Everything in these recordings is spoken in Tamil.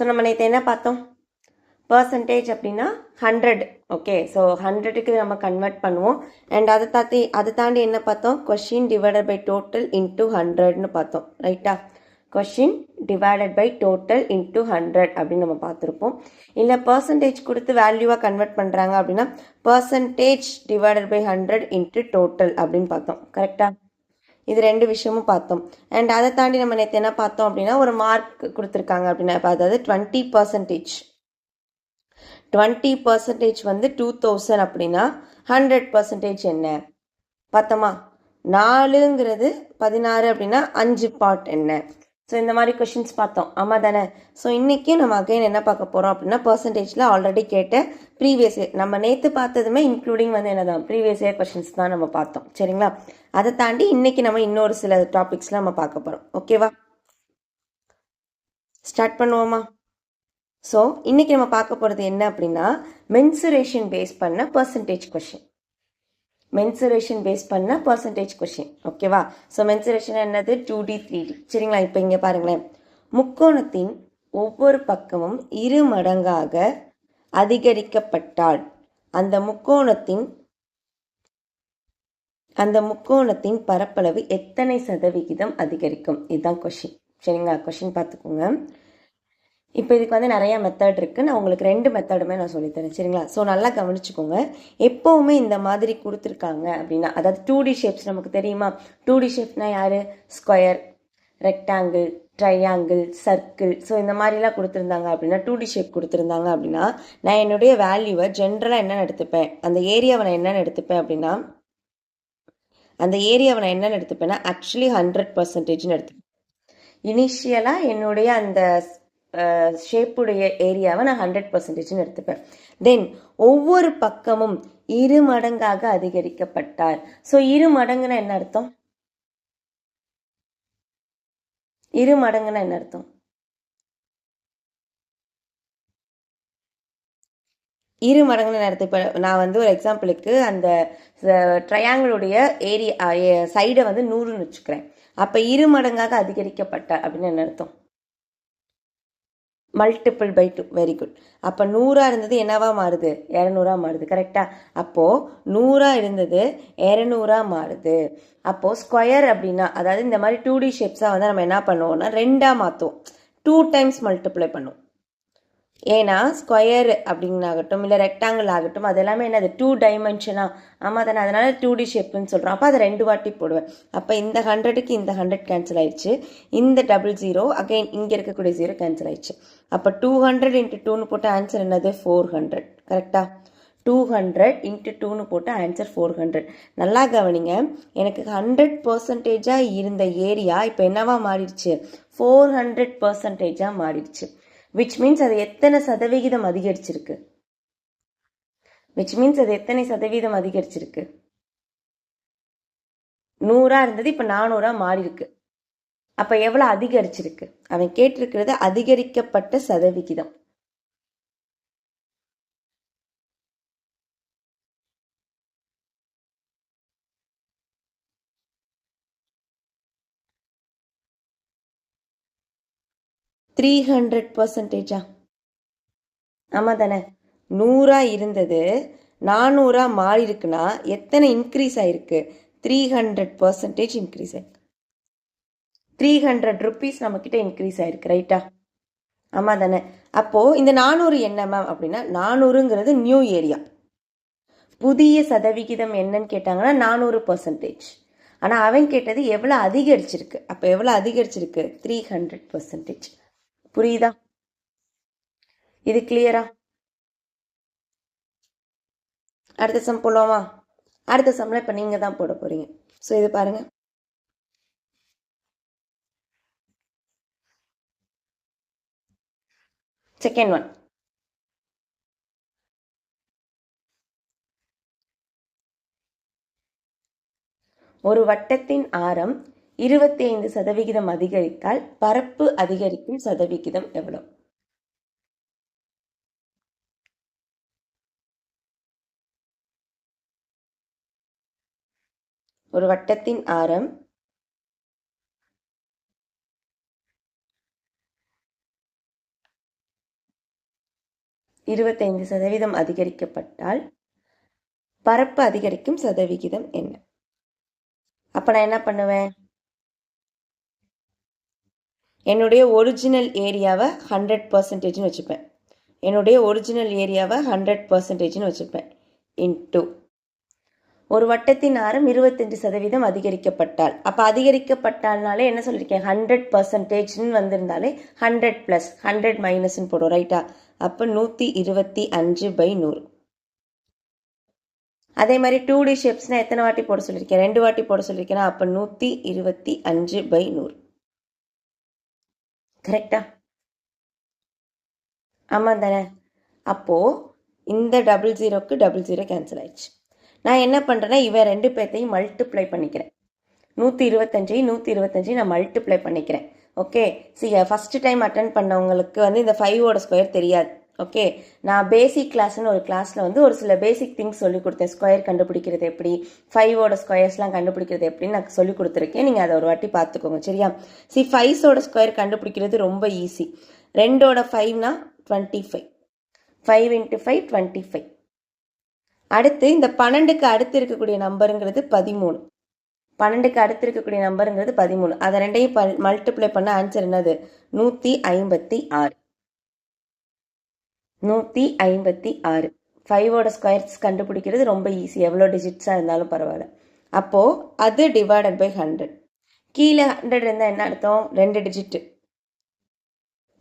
ஸோ நம்ம நேற்று என்ன பார்த்தோம்? பர்சன்டேஜ் அப்படின்னா 100. ஓகே, ஸோ 100க்கு நம்ம கன்வெர்ட் பண்ணுவோம். அண்ட் அதை தாண்டி என்ன பார்த்தோம்? Question divided by total into 100ன்னு பார்த்தோம். ரைட்டா? Question divided by total into 100 அப்படின்னு நம்ம பார்த்துருப்போம். இல்லை பர்சன்டேஜ் கொடுத்து வேல்யூவாக கன்வெர்ட் பண்ணுறாங்க அப்படின்னா percentage divided by 100 into total அப்படின்னு பார்த்தோம். கரெக்டாக? இது ரெண்டு விஷயமும் பார்த்தோம். அண்ட் அதை தாண்டி நம்ம நேற்று என்ன பார்த்தோம் அப்படின்னா ஒரு மார்க் கொடுத்துருக்காங்க அப்படின்னா அதாவது 20%. 20% வந்து 2000 அப்படின்னா 100% என்ன பார்த்தோமா? 4ங்கிறது 16 அப்படின்னா 5 பார்ட் என்ன? ஸோ இந்த மாதிரி கொஷின்ஸ் பார்த்தோம். ஆமாம் தானே? ஸோ இன்றைக்கி நம்ம அகைன் என்ன பார்க்க போகிறோம் அப்படின்னா பர்சன்டேஜில் ஆல்ரெடி கேட்ட ப்ரீவியஸ் இயர் நம்ம நேற்று பார்த்ததுமே இன்க்ளூடிங் வந்து என்னதான் ப்ரீவியஸ் இயர் கொஷின்ஸ் தான் நம்ம பார்த்தோம். சரிங்களா? அதை தாண்டி இன்றைக்கி நம்ம இன்னொரு சில டாபிக்ஸ்லாம் நம்ம பார்க்க போகிறோம். ஓகேவா? ஸ்டார்ட் பண்ணுவோமா? ஸோ இன்றைக்கி நம்ம பார்க்க போகிறது என்ன அப்படின்னா மென்சுரேஷன் பேஸ் பண்ண பர்சன்டேஜ் கொஷின். மென்சுரேஷன் பேஸ் பண்ண பர்சன்டேஜ் கொஷின். ஓகேவா? ஸோ மென்சுரேஷன் என்னது? 2D 3D. சரிங்களா? இப்போ இங்கே பாருங்களேன். முக்கோணத்தின் ஒவ்வொரு பக்கமும் 2 மடங்காக அதிகரிக்கப்பட்டால் அந்த முக்கோணத்தின் பரப்பளவு எத்தனை சதவிகிதம் அதிகரிக்கும்? இதுதான் கொஷின். சரிங்களா? கொஷின் பார்த்துக்கோங்க. இப்போ இதுக்கு வந்து நிறையா மெத்தட் இருக்குது. நான் உங்களுக்கு 2 மெத்தடுமே நான் சொல்லித்தரேன். சரிங்களா? ஸோ நல்லா கவனிச்சுக்கோங்க. எப்போவுமே இந்த மாதிரி கொடுத்துருக்காங்க அப்படின்னா அதாவது 2D ஷேப்ஸ் நமக்கு தெரியுமா? 2D ஷேப்னா யார்? Square, rectangle, triangle, circle. So இந்த மாதிரிலாம் கொடுத்துருந்தாங்க அப்படின்னா 2D ஷேப் கொடுத்துருந்தாங்க அப்படின்னா நான் என்னுடைய வேல்யூவை ஜென்ரலாக என்னென்னு எடுத்துப்பேன்? அந்த ஏரியாவை நான் என்னென்னு எடுத்துப்பேன் அப்படின்னா ஆக்சுவலி 100%ன்னு எடுத்துப்பேன். இனிஷியலாக என்னுடைய அந்த ஷேப்புடைய ஏரியாவை நான் 100%ன்னு எடுத்துப்பேன். தென் ஒவ்வொரு பக்கமும் 2 மடங்காக அதிகரிக்கப்பட்டார். ஸோ 2 மடங்குன்னா என்ன அர்த்தம்? 2 மடங்குன்னா என்ன அர்த்தம்? 2 மடங்குன்னு அர்த்தம். இப்போ நான் வந்து ஒரு எக்ஸாம்பிளுக்கு அந்த ட்ரையாங்கிளுடைய ஏரியா சைடை வந்து 100ன்னு வச்சுக்கிறேன். அப்போ 2 மடங்காக அதிகரிக்கப்பட்டார் அப்படின்னு என்ன அர்த்தம்? Multiple by 2. Very good. அப்போ 100 இருந்தது என்னவா மாறுது? 200 மாறுது. கரெக்டா? அப்போது 100 இருந்தது 200 மாறுது. அப்போது ஸ்கொயர் அப்படின்னா அதாவது இந்த மாதிரி 2D ஷேப்ஸாக வந்து நம்ம என்ன பண்ணுவோம்னா 2 மாற்றுவோம். 2 டைம்ஸ் மல்டிப்ளை பண்ணுவோம். ஏன்னா ஸ்கொயர் அப்படின்னாகட்டும் இல்லை ரெக்டாங்கிள் ஆகட்டும் அது எல்லாமே என்னது 2 டைமென்ஷனாக. ஆமாம் தானே? அதனால 2D ஷேப்புன்னு சொல்கிறோம். அப்போ அதை 2 வாட்டி போடுவேன். அப்போ இந்த 100க்கு இந்த 100 கேன்சல் ஆயிடுச்சு. இந்த 00 அகைன் இங்கே இருக்கக்கூடிய 0 கேன்சல் ஆயிடுச்சு. அப்போ 200 × 2ன்னு போட்ட ஆன்சர் என்னது? 400. கரெக்டா? 200 × 2ன்னு போட்ட ஆன்சர் 400. நல்லா கவனிங்க. எனக்கு 100%ஆக இருந்த ஏரியா இப்போ என்னவா மாறிடுச்சு? 400%ஆக மாறிடுச்சு. which means அது எத்தனை சதவிகிதம் அதிகரிச்சிருக்கு? 100 இருந்தது இப்போ 400 மாறி இருக்கு. அப்ப எவ்வளவு அதிகரிச்சிருக்கு? அவன் கேட்டிருக்கிறது அதிகரிக்கப்பட்ட சதவிகிதம். %300. ஆமா தானே? 100 இருந்தது 400 மாறி இருக்குன்னா எத்தனை இன்க்ரீஸ் ஆயிருக்கு? 300% இன்க்ரீஸ் ஆயிருக்கு. 300 rupees நம்ம கிட்ட இன்க்ரீஸ் ஆயிருக்கு. ரைட்டா? ஆமா தானே? அப்போ இந்த 400 என்ன மேம் அப்படின்னா 400ங்கிறது நியூ ஏரியா. புதிய சதவிகிதம் என்னன்னு கேட்டாங்கன்னா 400%. ஆனா அவன் கேட்டது எவ்வளவு அதிகரிச்சிருக்கு. அப்ப எவ்வளவு அதிகரிச்சிருக்கு? 300%. புரியுதா? இது கிளியரா? அடுத்த சம் போலாமா? அடுத்த சம்ல இப்ப நீங்க தான் போட போறீங்க. சோ இது பாருங்க. Second one. ஒரு வட்டத்தின் ஆரம் 25% அதிகரித்தால் பரப்பு அதிகரிக்கும் சதவிகிதம் எவ்வளவு? ஒரு வட்டத்தின் ஆரம் 25% அதிகரிக்கப்பட்டால் பரப்பு அதிகரிக்கும் சதவிகிதம் என்ன? அப்போ நான் என்ன பண்ணுவேன், என்னுடைய ஒரிஜினல் ஏரியாவை 100%ன்னு வச்சுப்பேன். என்னுடைய ஒரிஜினல் ஏரியாவை 100%ன்னு வச்சுப்பேன். இன்ட்டு ஒரு வட்டத்தின் ஆரம் 25% அதிகரிக்கப்பட்டால், அப்போ அதிகரிக்கப்பட்டால்னாலே என்ன சொல்லியிருக்கேன், 100%ன்னு வந்திருந்தாலே 100 + 100 மைனஸ்ன்னு போடும், ரைட்டா? அப்போ 125/100. அதே மாதிரி 2D ஷேப்ஸ்னால் எத்தனை வாட்டி போட சொல்லியிருக்கேன், 2 வாட்டி போட சொல்லியிருக்கேன்னா அப்போ 125/100. கரெக்டா? ஆமாம் தானே? அப்போது இந்த 00க்கு 00 கேன்சல் ஆயிடுச்சு. நான் என்ன பண்ணுறேன்னா இவன் 2 பேர்த்தையும் மல்டிப்ளை பண்ணிக்கிறேன். 125 நான் மல்டிப்ளை பண்ணிக்கிறேன். ஓகே, ஃபஸ்ட்டு டைம் அட்டன் பண்ணவங்களுக்கு இந்த 5ஓட ஸ்கொயர் தெரியாது. ஓகே, நான் பேசிக் கிளாஸ்னு ஒரு கிளாஸில் ஒரு சில பேசிக் திங்ஸ் சொல்லி கொடுத்தேன். ஸ்கொயர் கண்டுபிடிக்கிறது எப்படி, 5ஓட ஸ்கொயர்ஸ்லாம் கண்டுபிடிக்கிறது எப்படின்னு நான் சொல்லி கொடுத்துருக்கேன். நீங்கள் அதை ஒரு வாட்டி பார்த்துக்கோங்க, சரியா? 5ஓட ஸ்கொயர் கண்டுபிடிக்கிறது ரொம்ப ஈஸி. 2ஓட 5னா 25. 5 × 5 25. அடுத்து இந்த 12க்கு அடுத்து இருக்கக்கூடிய நம்பருங்கிறது 13. 12க்கு அடுத்து இருக்கக்கூடிய நம்பருங்கிறது 13. அதை ரெண்டையும் மல்டிப்ளை பண்ண ஆன்சர் என்னது, 156. 156. 5ஓட ஸ்கொயர்ஸ் கண்டுபிடிக்கிறது ரொம்ப ஈஸி, எவ்வளோ டிஜிட்ஸாக இருந்தாலும் பரவாயில்ல. அப்போது அது டிவைடட் பை 100. கீழே 100 இருந்தால் என்ன அர்த்தம், 2 டிஜிட்டு.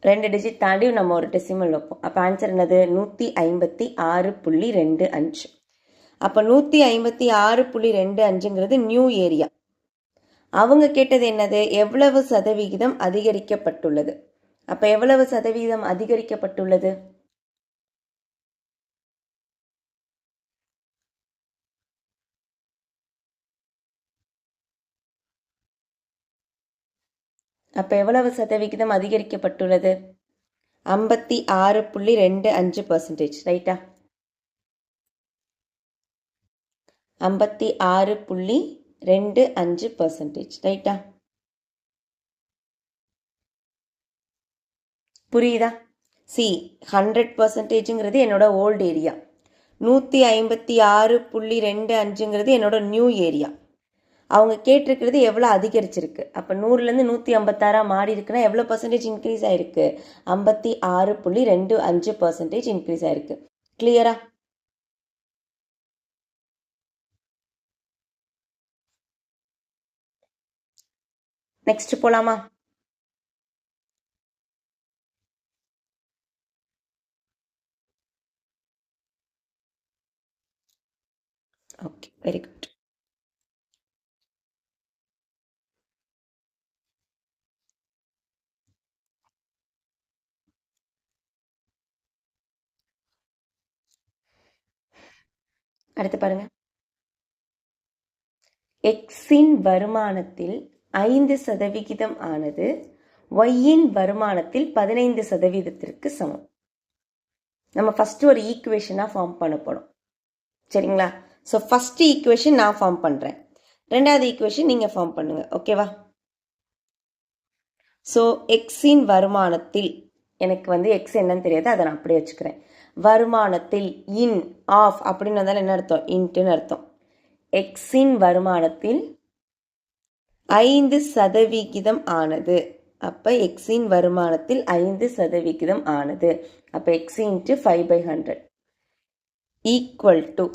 2 டிஜிட் தாண்டி நம்ம ஒரு டெசிமல் வைப்போம். அப்போ ஆன்சர் என்னது, 156.25. அப்போ 156.25ங்கிறது நியூ ஏரியா. அவங்க கேட்டது என்னது, எவ்வளவு சதவிகிதம் அதிகரிக்கப்பட்டுள்ளது. அப்போ எவ்வளவு சதவிகிதம் அதிகரிக்கப்பட்டுள்ளது, அப்போ எவ்வளவு சதவிகிதம் அதிகரிக்கப்பட்டுள்ளது, 56.25%, ரைட்டா? 56.25%, ரைட்டா? புரியுதா? 100%ங்கிறது என்னோட ஓல்டு ஏரியா, 156.25ங்கிறது என்னோட நியூ ஏரியா. அவங்க கேட்டிருக்கிறது எவ்வளோ அதிகரிச்சிருக்கு. அப்போ 100லேருந்து 156 மாறி இருக்குன்னா எவ்வளோ பர்சன்டேஜ் இன்க்ரீஸ் ஆயிருக்கு, 56.25% இன்க்ரீஸ் ஆயிருக்கு. கிளியரா? நெக்ஸ்ட் போலாமா? Okay, very good. அடுத்து பாருங்க, எக்ஸின் வருமானத்தில் 5% ஆனது ஒய்யின் வருமானத்தில் 15%க்கு சமம். நம்ம ஃபர்ஸ்ட் ஒரு ஈக்குவேஷனாக ஃபார்ம் பண்ண போறோம், சரிங்களா? ஸோ ஃபர்ஸ்ட் ஈக்குவேஷன் நான் ஃபார்ம் பண்ணுறேன், ரெண்டாவது ஈக்குவேஷன் நீங்கள் ஃபார்ம் பண்ணுங்க, ஓகேவா? ஸோ எக்ஸின் வருமானத்தில், எனக்கு எக்ஸ் என்னன்னு தெரியாது, அதை நான் அப்படியே வச்சுக்கிறேன். வருமானத்தில் இன் ஆஃப் அப்படின்னு வந்தாலும் என்ன அர்த்தம், இன்ட்டுன்னு அர்த்தம். எக்ஸின் வருமானத்தில் 5% ஆனது. அப்போ எக்ஸின் வருமானத்தில் 5% ஆனது. அப்போ எக்ஸ் இன்ட்டு 5/100 ஈக்குவல் டு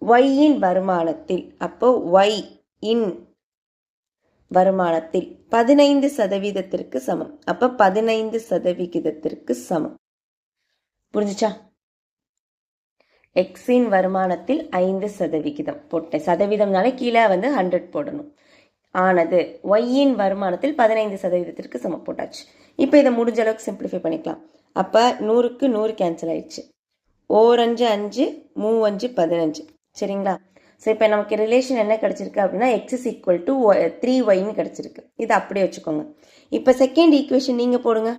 ஒய்யின் வருமானத்தில், அப்போ ஒய் இன் வருமானத்தில் 15%க்கு சமம். அப்போ 15%க்கு சமம். புரிஞ்சுச்சா? எக்ஸின் வருமானத்தில் 5% போட்டேன், சதவீதம்னாலே கீழே 100 போடணும். ஆனது ஒய்யின் வருமானத்தில் 15%க்கு சமம் போட்டாச்சு. இப்போ இதை முடிஞ்ச அளவுக்கு சிம்பிளிஃபை பண்ணிக்கலாம். அப்போ 100க்கு 100 கேன்சல் ஆயிடுச்சு. 4 5 5 3 5 15, சரிங்களா? ஸோ இப்போ நமக்கு ரிலேஷன் என்ன கிடச்சிருக்கு அப்படின்னா எக்ஸ் இஸ் ஈக்குவல் டு 3yன்னு கிடச்சிருக்கு. இது அப்படியே வச்சுக்கோங்க. இப்போ செகண்ட் ஈக்குவேஷன் நீங்கள் போடுங்க.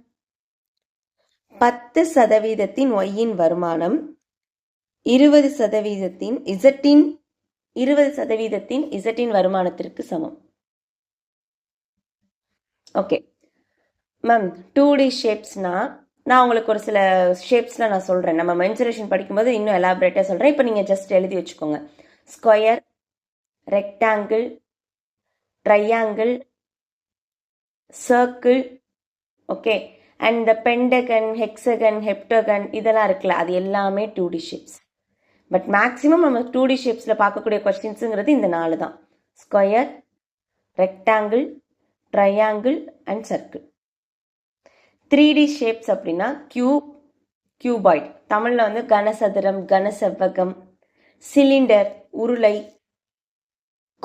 10% ஒய்யின் வருமானம் 20% இசட்டின் வருமானத்திற்கு சமம். ஓகே மேம், 2D ஷேப்ஸ்னா நான் உங்களுக்கு ஒரு சில ஷேப்ஸ்லாம் நான் சொல்கிறேன். நம்ம மென்சுரேஷன் படிக்கும்போது இன்னும் எலாபரேட்டாக சொல்கிறேன். இப்போ நீங்கள் ஜஸ்ட் எழுதி வச்சுக்கோங்க. Square, rectangle, triangle, circle, okay, and இந்த பென்டகன், ஹெக்ஸகன், ஹெப்டகன் இதெல்லாம் இருக்குல்ல, அது எல்லாமே 2D ஷேப்ஸ். பட் மேக்ஸிமம் நம்ம 2D ஷேப்ஸில் பார்க்கக்கூடிய கொஸ்டின்ஸுங்கிறது இந்த 4 தான். Square, rectangle, triangle and circle. 3D shapes அப்படின்னா கியூப், கியூபாய்ட், தமிழில் வந்து கனசதுரம், கனசெவ்வகம், சிலிண்டர், உருளை,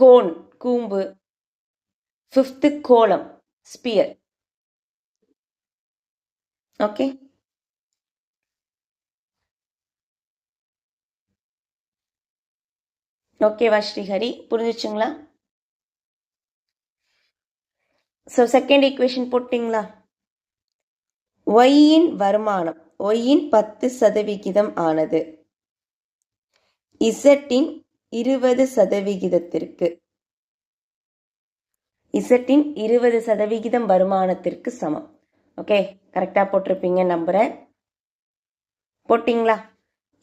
கோன், கூம்பு, 5th கோலம், ஸ்பியர். ஓகே, ஓகேவா ஸ்ரீஹரி, புரிஞ்சிச்சுங்களா? ஸோ செகண்ட் ஈக்குவேஷன் போட்டிங்களா? ஒய்யின் வருமானம் ஒய்யின் 10% ஆனது இசட்டின் 20%, இசட்டின் 20% வருமானத்திற்கு சமம். ஓகே, கரெக்டாக போட்டிருப்பீங்க நம்புகிறேன். போட்டிங்களா?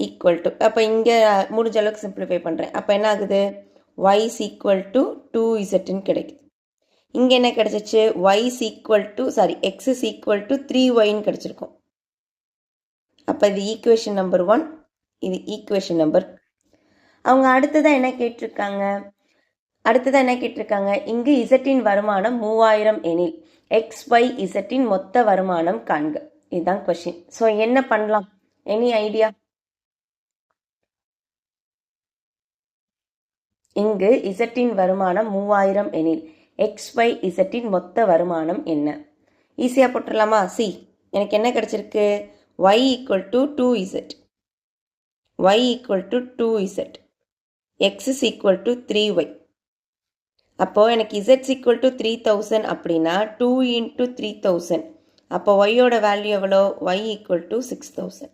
ஈக்குவல் டு, அப்போ இங்கே முடிஞ்ச அளவுக்கு சிம்பிளிஃபை பண்ணுறேன். அப்போ என்ன ஆகுது? ஒய் இஸ் ஈக்குவல் டு 2zன்னு கிடைக்குது. இங்கே என்ன கிடைச்சிச்சு? Y is equal to x is equal to 3yன்னு கிடைச்சிருக்கும். அப்போ இது ஈக்குவேஷன் நம்பர் 1, இது ஈக்குவேஷன் நம்பர். அவங்க அடுத்ததான் என்ன கேட்டிருக்காங்க? இங்கு இசட்டின் வருமானம் 3000 எனில் XY இசட்டின் மொத்த வருமானம் காண்க. இதுதான் கொஸ்டின். ஸோ என்ன பண்ணலாம்? Any idea? இங்கு இசட்டின் வருமானம் 3000 எனில் XY இசட்டின் மொத்த வருமானம் என்ன? ஈஸியாக போட்டுடலாமா? எனக்கு என்ன கிடைச்சிருக்கு? y equal to 2z, y equal to 2z, x is equal to 3y. அப்போது எனக்கு z ஈக்குவல் டு 3000 அப்படின்னா 2 into 3000. அப்போ ஒய்யோட வேல்யூ எவ்வளோ? y equal to 6000.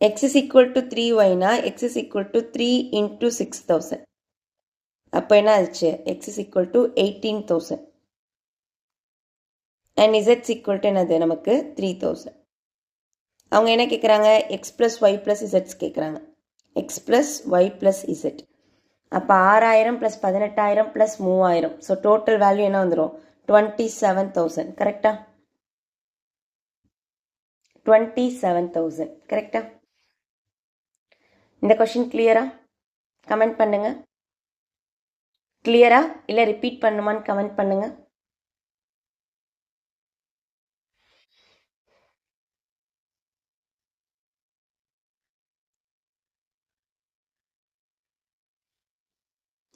x is equal to 3yனா x is equal to 3 into 6000. அப்போ என்ன ஆச்சு? x is equal to 18,000 and z is equal to என்னது? நமக்கு 3000. அவங்க என்ன கேட்குறாங்க? x plus y plus z கேட்குறாங்க. x plus y plus z. அப்போ 6000 plus 18000 plus 3000. So total value என்ன வந்துடும்? 27,000. கரெக்டா? 27,000. கரெக்டா? இந்த கொஸ்டின் கிளியரா? கமெண்ட் பண்ணுங்க. கிளியரா இல்லை ரிப்பீட் பண்ணுமான்னு கமெண்ட் பண்ணுங்க.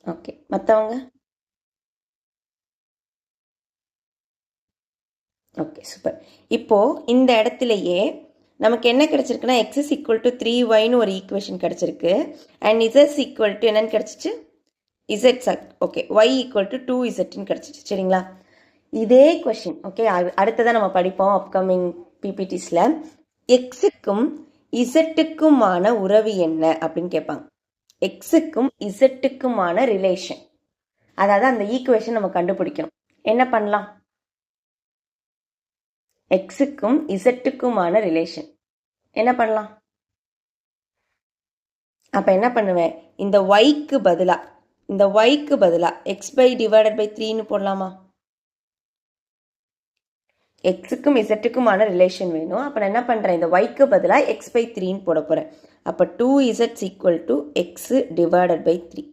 ஓகே, மற்றவங்க? Okay, super. இப்போது இந்த இடத்துலையே நமக்கு என்ன கிடச்சிருக்குன்னா x is equal to 3yன்னு ஒரு ஈக்குவேஷன் கிடச்சிருக்கு. And z is equal to என்னன்னு கிடச்சிச்சு? z. Okay, y equal to 2zன்னு கிடச்சிச்சு. சரிங்களா? இதே கொஷின் ஓகே அடுத்ததான் நம்ம படிப்போம் அப்கமிங் பிபிடிஸில். எக்ஸுக்கும் இசட்டுக்குமான உறவு என்ன அப்படின்னு கேட்பாங்க. எக்ஸுக்கும் இசட்டுக்குமான ரிலேஷன், அதாவது அந்த ஈக்குவேஷன் நம்ம கண்டுபிடிக்கணும். என்ன பண்ணலாம்? எக்ஸுக்கும் இசட்டுக்குமான ரிலேஷன் என்ன பண்ணலாம்? அப்போ என்ன பண்ணுவேன்? இந்த ஒய்க்கு பதிலாக எக்ஸ் பை டிவைடட் பை 3ன்னு போடலாமா? எக்ஸுக்கும் இசட்டுக்குமான ரிலேஷன் வேணும். அப்போ நான் என்ன பண்ணுறேன்? இந்த ஒய்க்கு பதிலாக எக்ஸ் பை 3ன்னு போட போகிறேன். அப்போ 2z equal to x divided by 3.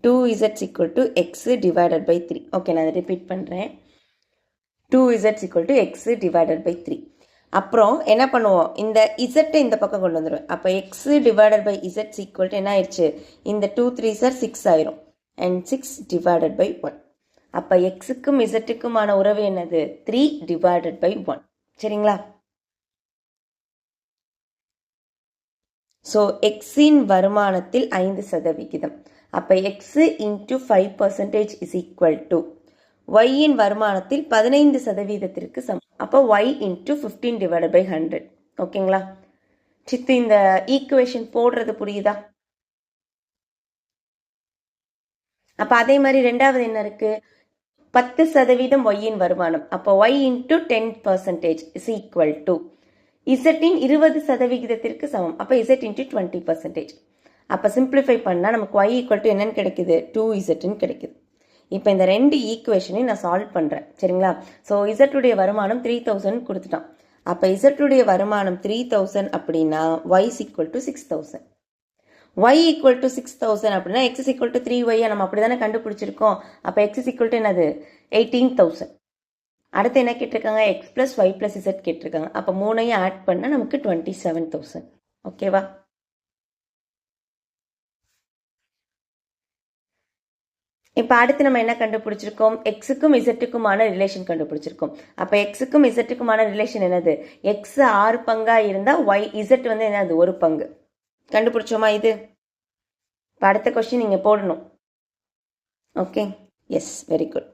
2z equal to x divided by 3. Okay, நான் அதை ரிப்பீட் பண்ணுறேன். 2z equal to x divided by 3. அப்புறம் என்ன பண்ணுவோம்? இந்த இசட்டை இந்த பக்கம் கொண்டு வந்துடுவேன். அப்போ x divided by z equal to என்ன ஆயிடுச்சு? இந்த 2 3s 6 ஆயிரும். And 6 divided by 1. அப்போ எக்ஸுக்கும் இசட்டுக்குமான உறவு என்னது? 3 டிவைடட் பை 1. சரிங்களா? ஸோ எக்ஸின் வருமானத்தில் 5%. அப்போ x into 5% is equal to ஒய்யின் வருமானத்தில் 15%க்கு சமம். அப்போ ஒய் இன்ட்டு 15 டிவைடட் பை 100. ஓகேங்களா? சித்து இந்த ஈக்குவேஷன் போடுறது புரியுதா? அப்போ அதே மாதிரி ரெண்டாவது என்ன இருக்கு? 10% ஒய்யின் வருமானம். அப்போ y into 10% is equal to இசட்டின் 20% சமம். அப்போ z into 20%. அப்போ சிம்பிளிஃபை பண்ணால் நமக்கு y equal to என்னன்னு கிடைக்குது, 2zன்னு கிடைக்குது. இப்போ இந்த ரெண்டு ஈக்குவேஷனையும் நான் சால்வ் பண்ணுறேன், சரிங்களா? ஸோ இசட்டுடைய வருமானம் 3000 கொடுத்துட்டான். அப்போ இசட்டுடைய வருமானம் 3000 அப்படின்னா y is equal to 6000. y equal to 6000 அப்படின்னா x is equal to 3y நம்ம அப்படி தானே கண்டுபிடிச்சிருக்கோம். அப்போ x is equal to என்னது, 18000. அடுத்து என்ன கேட்டிருக்காங்க, x plus y plus z கேட்டிருக்காங்க. அப்போ மூணையும் ஆட் பண்ணால் நமக்கு 27000. ஓகேவா? இப்போ அடுத்து நம்ம என்ன கண்டுபிடிச்சிருக்கோம், எக்ஸுக்கும் இசட்டுக்குமான ரிலேஷன் கண்டுபிடிச்சிருக்கோம். அப்போ எக்ஸுக்கும் இசட்டுக்குமான ரிலேஷன் என்னது, எக்ஸ் 6 பங்கா இருந்தால் ஒய் இசட் வந்து என்னது 1 பங்கு. கண்டுபிடிச்சோமா இது? இப்போ அடுத்த கொஸ்டின் நீங்கள் போடணும். Okay, yes, very good.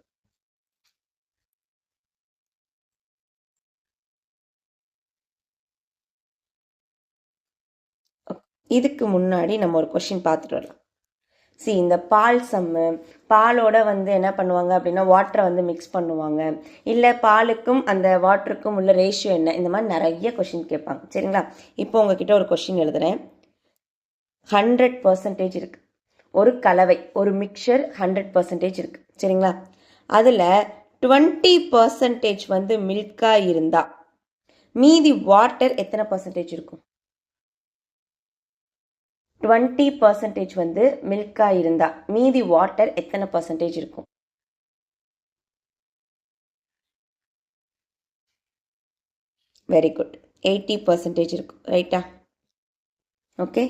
இதுக்கு முன்னாடி நம்ம ஒரு கொஸ்டின் பார்த்துட்டு வரலாம். இந்த பால் சம்மு, பாலோட வந்து என்ன பண்ணுவாங்க அப்படின்னா வாட்டரை வந்து மிக்ஸ் பண்ணுவாங்க, இல்லை பாலுக்கும் அந்த வாட்டருக்கும் உள்ள ரேஷியோ என்ன, இந்த மாதிரி நிறைய கொஸ்டின் கேட்பாங்க, சரிங்களா? இப்போ உங்ககிட்ட ஒரு கொஸ்டின் எழுதுறேன். 100% இருக்கு, ஒரு கலவை, ஒரு மிக்சர் 100% இருக்கு, சரிங்களா? அதில் 20% வந்து மில்கா இருந்தா மீதி வாட்டர் எத்தனை பர்சன்டேஜ் இருக்கும்? 20% வந்து மில்கா இருந்தா மீதி வாட்டர் எத்தனை பர்சன்டேஜ் இருக்கும்? வெரி குட், 80% இருக்கும், ரைட்டா? ஓகே,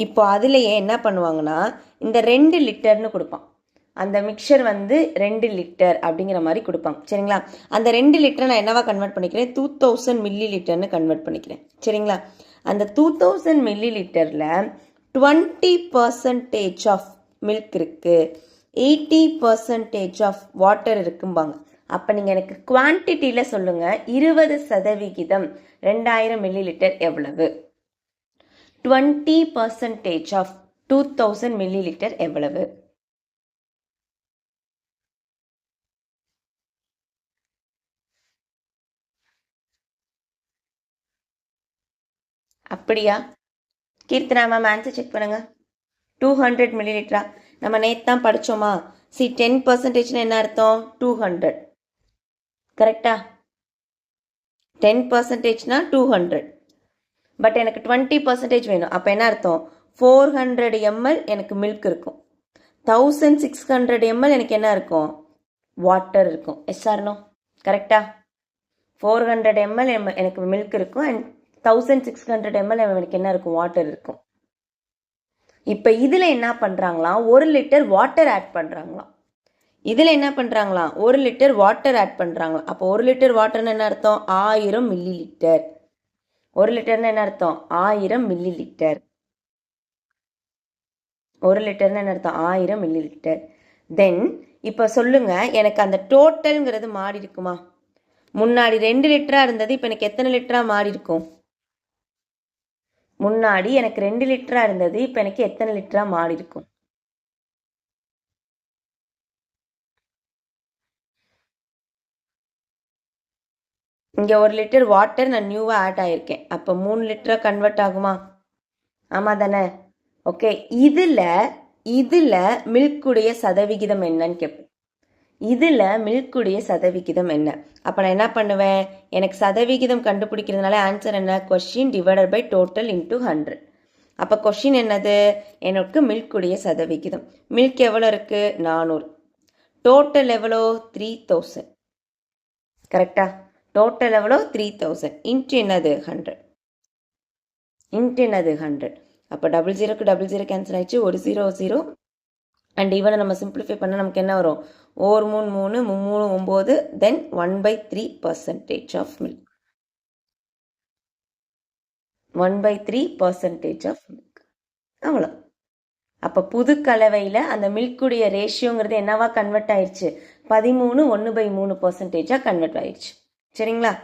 இப்போ அதுலேயே என்ன பண்ணுவாங்கன்னா இந்த 2 லிட்டர்னு கொடுப்பான். அந்த மிக்சர் வந்து 2 லிட்டர் அப்படிங்கிற மாதிரி கொடுப்பாங்க, சரிங்களா? அந்த 2 லிட்டரை நான் என்னவா கன்வெர்ட் பண்ணிக்கிறேன், 2000 மில்லி லிட்டர்னு கன்வெர்ட் பண்ணிக்கிறேன், சரிங்களா? அந்த 2000 மில்லி லிட்டரில் 20% ஆஃப் மில்க் இருக்கு, 80% ஆஃப் வாட்டர் இருக்கும்பாங்க. அப்போ நீங்கள் எனக்கு குவான்டிட்டியில் சொல்லுங்கள், 20% 2000 மில்லி லிட்டர் எவ்வளவு? 20% ஆஃப் 2000 மில்லி லிட்டர் எவ்வளவு? அப்படியா? கீர்த்தனா மேம் ஆன்சர் செக் பண்ணுங்க. 200 மில்லி லிட்டரா? நம்ம நேற்று தான் படித்தோமா? 10% என்ன அர்த்தம், 200, கரெக்டா? 10%னா 200, பட் எனக்கு 20% வேணும். அப்போ என்ன அர்த்தம், 400 ml எனக்கு மில்க் இருக்கும், 1600 ml எனக்கு என்ன இருக்கும், வாட்டர் இருக்கும். எஸ்ஆர்னோ, கரெக்டா? 400 ml எனக்கு மில்க் இருக்கும் அண்ட் 1600 ml எனக்கு என்ன இருக்கும், வாட்டர் இருக்கும். இப்போ இதில் என்ன பண்ணுறாங்களாம், 1 லிட்டர் வாட்டர் ஆட் பண்ணுறாங்களாம். இதில் என்ன பண்ணுறாங்களாம், 1 லிட்டர் வாட்டர் ஆட் பண்ணுறாங்களாம். அப்போ 1 லிட்டர் வாட்டர்னு என்ன அர்த்தம், 1000 மில்லி லிட்டர். 1 லிட்டர்னு என்ன அர்த்தம், 1000 மில்லி லிட்டர். 1 லிட்டர்னு என்ன அர்த்தம், 1000 மில்லி லிட்டர். தென் இப்போ சொல்லுங்க, எனக்கு அந்த டோட்டல்ங்கிறது மாறி இருக்குமா? முன்னாடி 2 லிட்டராக இருந்தது, இப்போ எனக்கு எத்தனை லிட்டராக மாறி இருக்கும்? முன்னாடி எனக்கு 2 லிட்டராக இருந்தது, இப்போ எனக்கு எத்தனை லிட்டராக மாறி இருக்கும்? இங்கே 1 லிட்டர் வாட்டர் நான் நியூவாக ஆட் ஆகியிருக்கேன், அப்போ 3 லிட்டராக கன்வெர்ட் ஆகுமா? ஆமாம் தானே? ஓகே, இதில் மில்குடைய சதவிகிதம் என்னன்னு கேட்பேன். இதில் மில்குடைய சதவிகிதம் என்ன? அப்போ நான் என்ன பண்ணுவேன், எனக்கு சதவிகிதம் கண்டுபிடிக்கிறதுனால ஆன்சர் என்ன, question divided by total into 100. அப்போ கொஸ்டின் என்னது, எனக்கு மில்குடைய சதவிகிதம். மில்க் எவ்வளோ இருக்குது, 400. டோட்டல் எவ்வளோ, 3000, கரெக்டா? டோட்டல் எவ்வளோ, 3000 இன்ட்டு என்னது 100, இன்ட்டு என்னது 100. அப்போ 00க்கு 00 கேன்சல் ஆயிடுச்சு, ஒரு 0 0. அண்ட் இவனை நம்ம சிம்பிளிஃபை பண்ணால் நமக்கு என்ன வரும், 1 3 3 3 9, then 1/3% of milk. 1/3% of milk, அவ்வளோ. அப்போ புது கலவையில் அந்த மில்குடைய ரேஷியோங்கிறது என்னவா கன்வெர்ட் ஆயிடுச்சு, 13 கன்வெர்ட் ஆயிடுச்சு, சரிங்களா?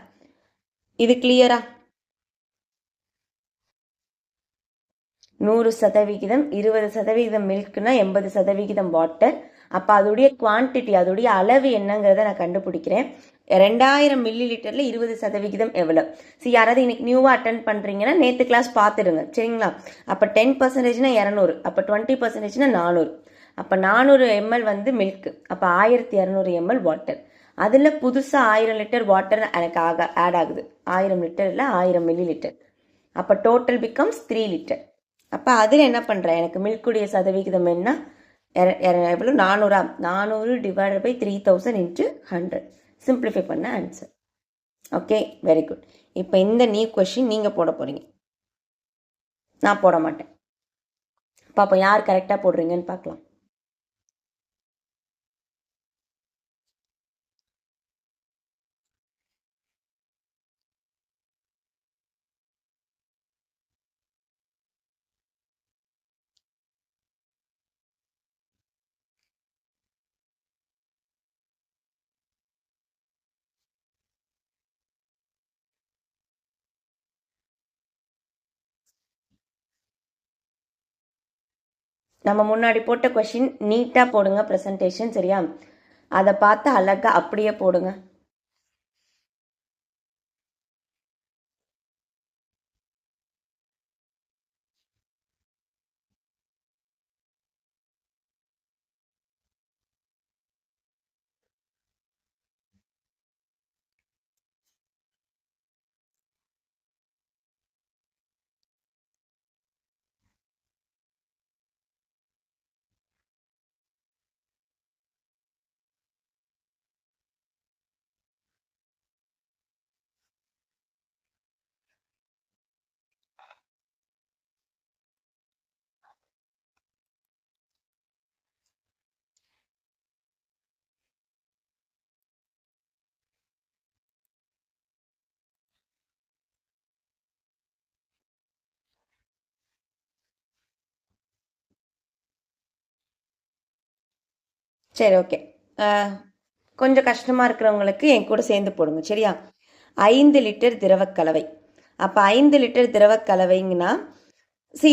இது கிளியரா? 100% 20% மில்க்னா 80% வாட்டர், அப்போ அதோடைய குவான்டிட்டி, அதோடைய அளவு என்னங்கிறத நான் கண்டுபிடிக்கிறேன். 2000 மில்லி லிட்டரில் 20% எவ்வளோ? யாராவது இன்னைக்கு நியூவாக அட்டன் பண்ணுறீங்கன்னா நேற்று கிளாஸ் பார்த்துடுங்க, சரிங்களா? அப்போ 10%னா 200, அப்போ 20%னா 400. அப்போ 400 ml வந்து மில்க், அப்போ 1200 ml வாட்டர். அதில் புதுசாக 1000 லிட்டர் வாட்டர் எனக்கு ஆட் ஆகுது. 1000 லிட்டரில் 1000 மில்லி லிட்டர். அப்போ டோட்டல் பிகம்ஸ் 3 லிட்டர். அப்போ அதில் என்ன பண்ணுறேன், எனக்கு மில்குடைய சதவிகிதம் என்ன, எவ்வளோ? 400. 400 டிவைடட் பை 3000 இன்ட்டு 100. சிம்பிளிஃபை பண்ண ஆன்சர். Okay, very good. இப்போ இந்த நியூ கொஷின் நீங்கள் போட போகிறீங்க, நான் போட மாட்டேன். பாப்போம் யார் கரெக்டாக போடுறீங்கன்னு பார்க்கலாம். நம்ம முன்னாடி போட்ட கொஷின் நீட்டாக போடுங்க, ப்ரெசன்டேஷன், சரியா? அதை பார்த்து அழகாக அப்படியே போடுங்க. சரி, ஓகே. கொஞ்சம் கஷ்டமாக இருக்கிறவங்களுக்கு என் கூட சேர்ந்து போடுங்க, சரியா? 5 லிட்டர் திரவக்கலவை. அப்போ 5 லிட்டர் திரவக்கலவைங்கன்னா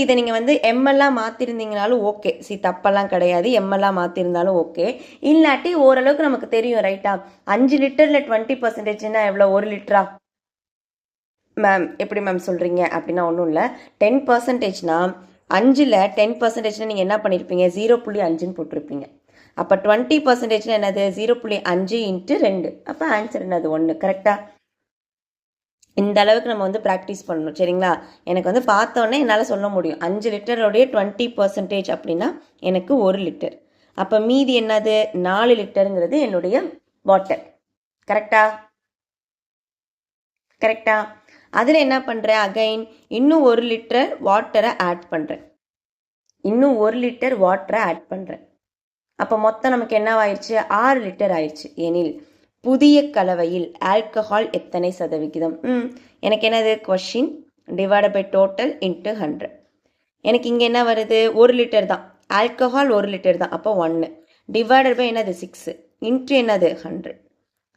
இதை நீங்கள் வந்து எம்எல்லாம் மாற்றிருந்தீங்கனாலும் ஓகே, தப்பெல்லாம் கிடையாது. எம்எல்லாம் மாற்றிருந்தாலும் ஓகே. இல்லாட்டி ஓரளவுக்கு நமக்கு தெரியும், ரைட்டா? 5 லிட்டரில் 20%னா எவ்வளோ? 1 லிட்டரா? மேம் எப்படி மேம் சொல்கிறீங்க? அப்படின்னா ஒன்றும் இல்லை. 10%னா 5ல் 10%னா நீங்கள் என்ன பண்ணியிருப்பீங்க? 0.5ன்னு போட்டிருப்பீங்க. அப்போ 20%னா என்னது? 0.5 இன்ட்டு 2. அப்போ ஆன்சர் என்னது? 1. கரெக்டா? இந்த அளவுக்கு நம்ம வந்து ப்ராக்டிஸ் பண்ணணும், சரிங்களா? எனக்கு வந்து பார்த்தோன்னே என்னால் சொல்ல முடியும் 5 லிட்டருடைய 20% அப்படின்னா எனக்கு 1 லிட்டர். அப்போ மீதி என்னது? 4 லிட்டருங்கிறது என்னுடைய வாட்டர். கரெக்டா? கரெக்டா? அதில் என்ன பண்ணுறேன்? அகைன் இன்னும் 1 லிட்டர் வாட்டரை ஆட் பண்ணுறேன். இன்னும் 1 லிட்டர் வாட்டரை ஆட் பண்ணுறேன். அப்போ மொத்தம் நமக்கு என்ன ஆயிடுச்சு? 6 லிட்டர் ஆயிடுச்சு. எனில் புதிய கலவையில் ஆல்கஹால் எத்தனை சதவிகிதம்? எனக்கு என்னது? Question divide by total into 100. எனக்கு இங்கே என்ன வருது? 1 லிட்டர் தான். ஆல்கஹால் 1 லிட்டர் தான். அப்போ 1 டிவைடட் பை என்னது? 6 இன்ட்டு என்னது? 100.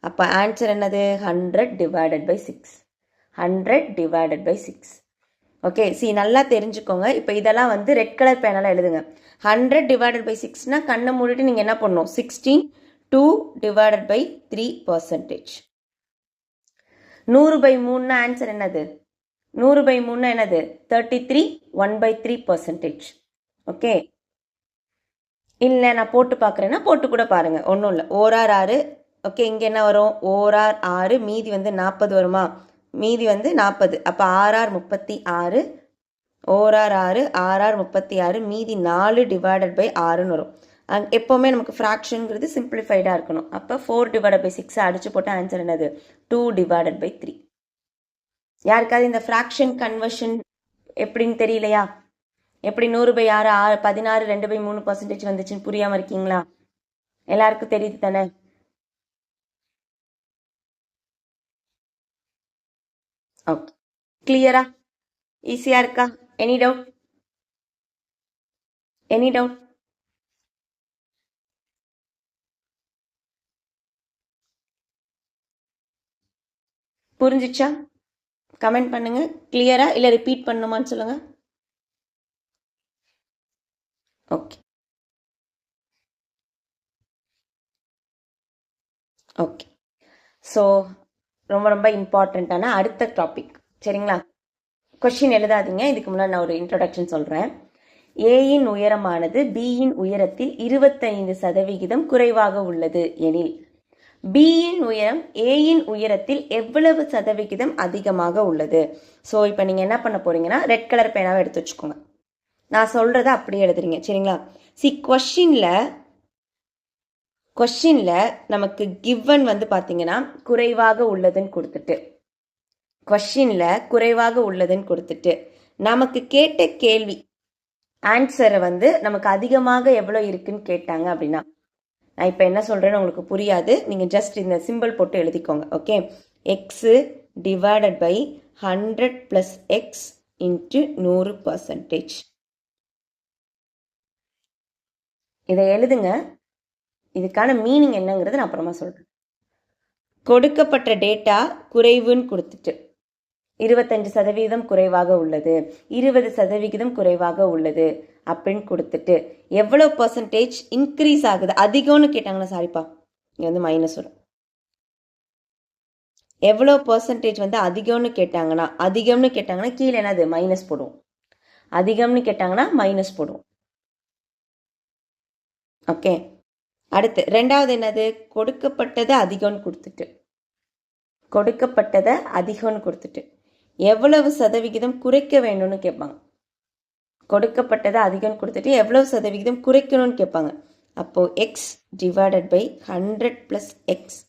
அப்போ ஆன்சர் என்னது? 100 divided by 6. 100 divided by 6. Okay, நல்லா தெரிஞ்சுக்கோங்க. இப்போ இதெல்லாம் வந்து ரெட் கலர் பேனால் எழுதுங்க. 100 டிவைடட் பை 6னா கண்ணை மூடிட்டு நீங்கள் என்ன பண்ணணும்? 16 2 டிவைடட் பை 3%. 100 பை 3னா ஆன்சர் என்னது? 100 பை 3னா என்னது? 33 1/3%. ஓகே, இல்லை நான் போட்டு பார்க்குறேன்னா போட்டு கூட பாருங்க, ஒன்றும் இல்லை. ஓரார் 6. ஓகே, இங்கே என்ன வரும்? ஓரார் 6, மீதி வந்து 40 வருமா? மீதி வந்து 40. அப்போ 6 36, ஓரார் 6 6 36, மீதி 4 டிவைடட் பை 6ன்னு வரும். எப்போவுமே நமக்கு ஃப்ராக்ஷனுங்கிறது சிம்பிளிஃபைடாக இருக்கணும். அப்போ 4 டிவைடட் பை 6 அடிச்சு போட்ட ஆன்சர் என்னது? 2 டிவைடட் பை 3. யாருக்காவது இந்த ஃப்ராக்ஷன் கன்வர்ஷன் எப்படின்னு தெரியலையா? எப்படி 100 பை 6 16 2/3% வந்துச்சுன்னு புரியாமல் இருக்கீங்களா? எல்லாருக்கும் தெரியுது தானே? ஓகே, கிளியரா? ஈஸியா இருக்கா? Any doubt? Any doubt? புரிஞ்சிச்சா? கமெண்ட் பண்ணுங்க. கிளியரா இல்லை ரிப்பீட் பண்ணுமான்னு சொல்லுங்க. ஓகே. ஓகே, ஸோ ரொம்ப ரொம்ப இம்பார்ட்டண்ட்டான அடுத்த டாபிக். சரிங்களா? கொஸ்டின் எழுதாதீங்க, இதுக்கு முன்னாடி நான் ஒரு இன்ட்ரோடக்ஷன் சொல்கிறேன். ஏயின் உயரமானது பியின் உயரத்தில் 25% குறைவாக உள்ளது எனில் பியின் உயரம் ஏயின் உயரத்தில் எவ்வளவு சதவிகிதம் அதிகமாக உள்ளது? ஸோ இப்போ நீங்கள் என்ன பண்ண போறீங்கன்னா, ரெட் கலர் பேனாவை எடுத்து வச்சுக்கோங்க. நான் சொல்றதை அப்படியே எழுதுறீங்க. சரிங்களா? கொஸ்டின்ல நமக்கு கிவன் வந்து பார்த்தீங்கன்னா குறைவாக உள்ளதுன்னு கொடுத்துட்டு நமக்கு கேட்ட கேள்வி ஆன்சரை வந்து நமக்கு அதிகமாக எவ்வளோ இருக்குன்னு கேட்டாங்க அப்படின்னா, நான் இப்போ என்ன சொல்கிறேன்னு உங்களுக்கு புரியாது, நீங்கள் ஜஸ்ட் இந்த சிம்பிள் போட்டு எழுதிக்கோங்க. Okay, x divided by 100 + x into 100%. இதை எழுதுங்க. இதுக்கான மீனிங் என்னங்கிறது நான் அப்புறமா சொல்கிறேன். கொடுக்கப்பட்ட டேட்டா குறைவுன்னு கொடுத்துட்டு 25% குறைவாக உள்ளது, 20% குறைவாக உள்ளது அப்படின்னு கொடுத்துட்டு எவ்வளோ பர்சன்டேஜ் இன்க்ரீஸ் ஆகுது அதிகம்னு கேட்டாங்கன்னா, சாரிப்பா இங்கே வந்து மைனஸ் வரும். எவ்வளோ பர்சன்டேஜ் வந்து அதிகம்னு கேட்டாங்கன்னா கீழே என்னது மைனஸ் போடுவோம். அதிகம்னு கேட்டாங்கன்னா மைனஸ் போடுவோம். ஓகே, அடுத்து ரெண்டாவது என்னது, கொடுக்கப்பட்டதை அதிகம்னு கொடுத்துட்டு எவ்வளவு சதவிகிதம் குறைக்க வேணும்னு கேட்பாங்க. கொடுக்கப்பட்டதை அதிகம் கொடுத்துட்டு எவ்வளவு சதவிகிதம் குறைக்கணும்னு கேட்பாங்க. அப்போ x divided by 100 + x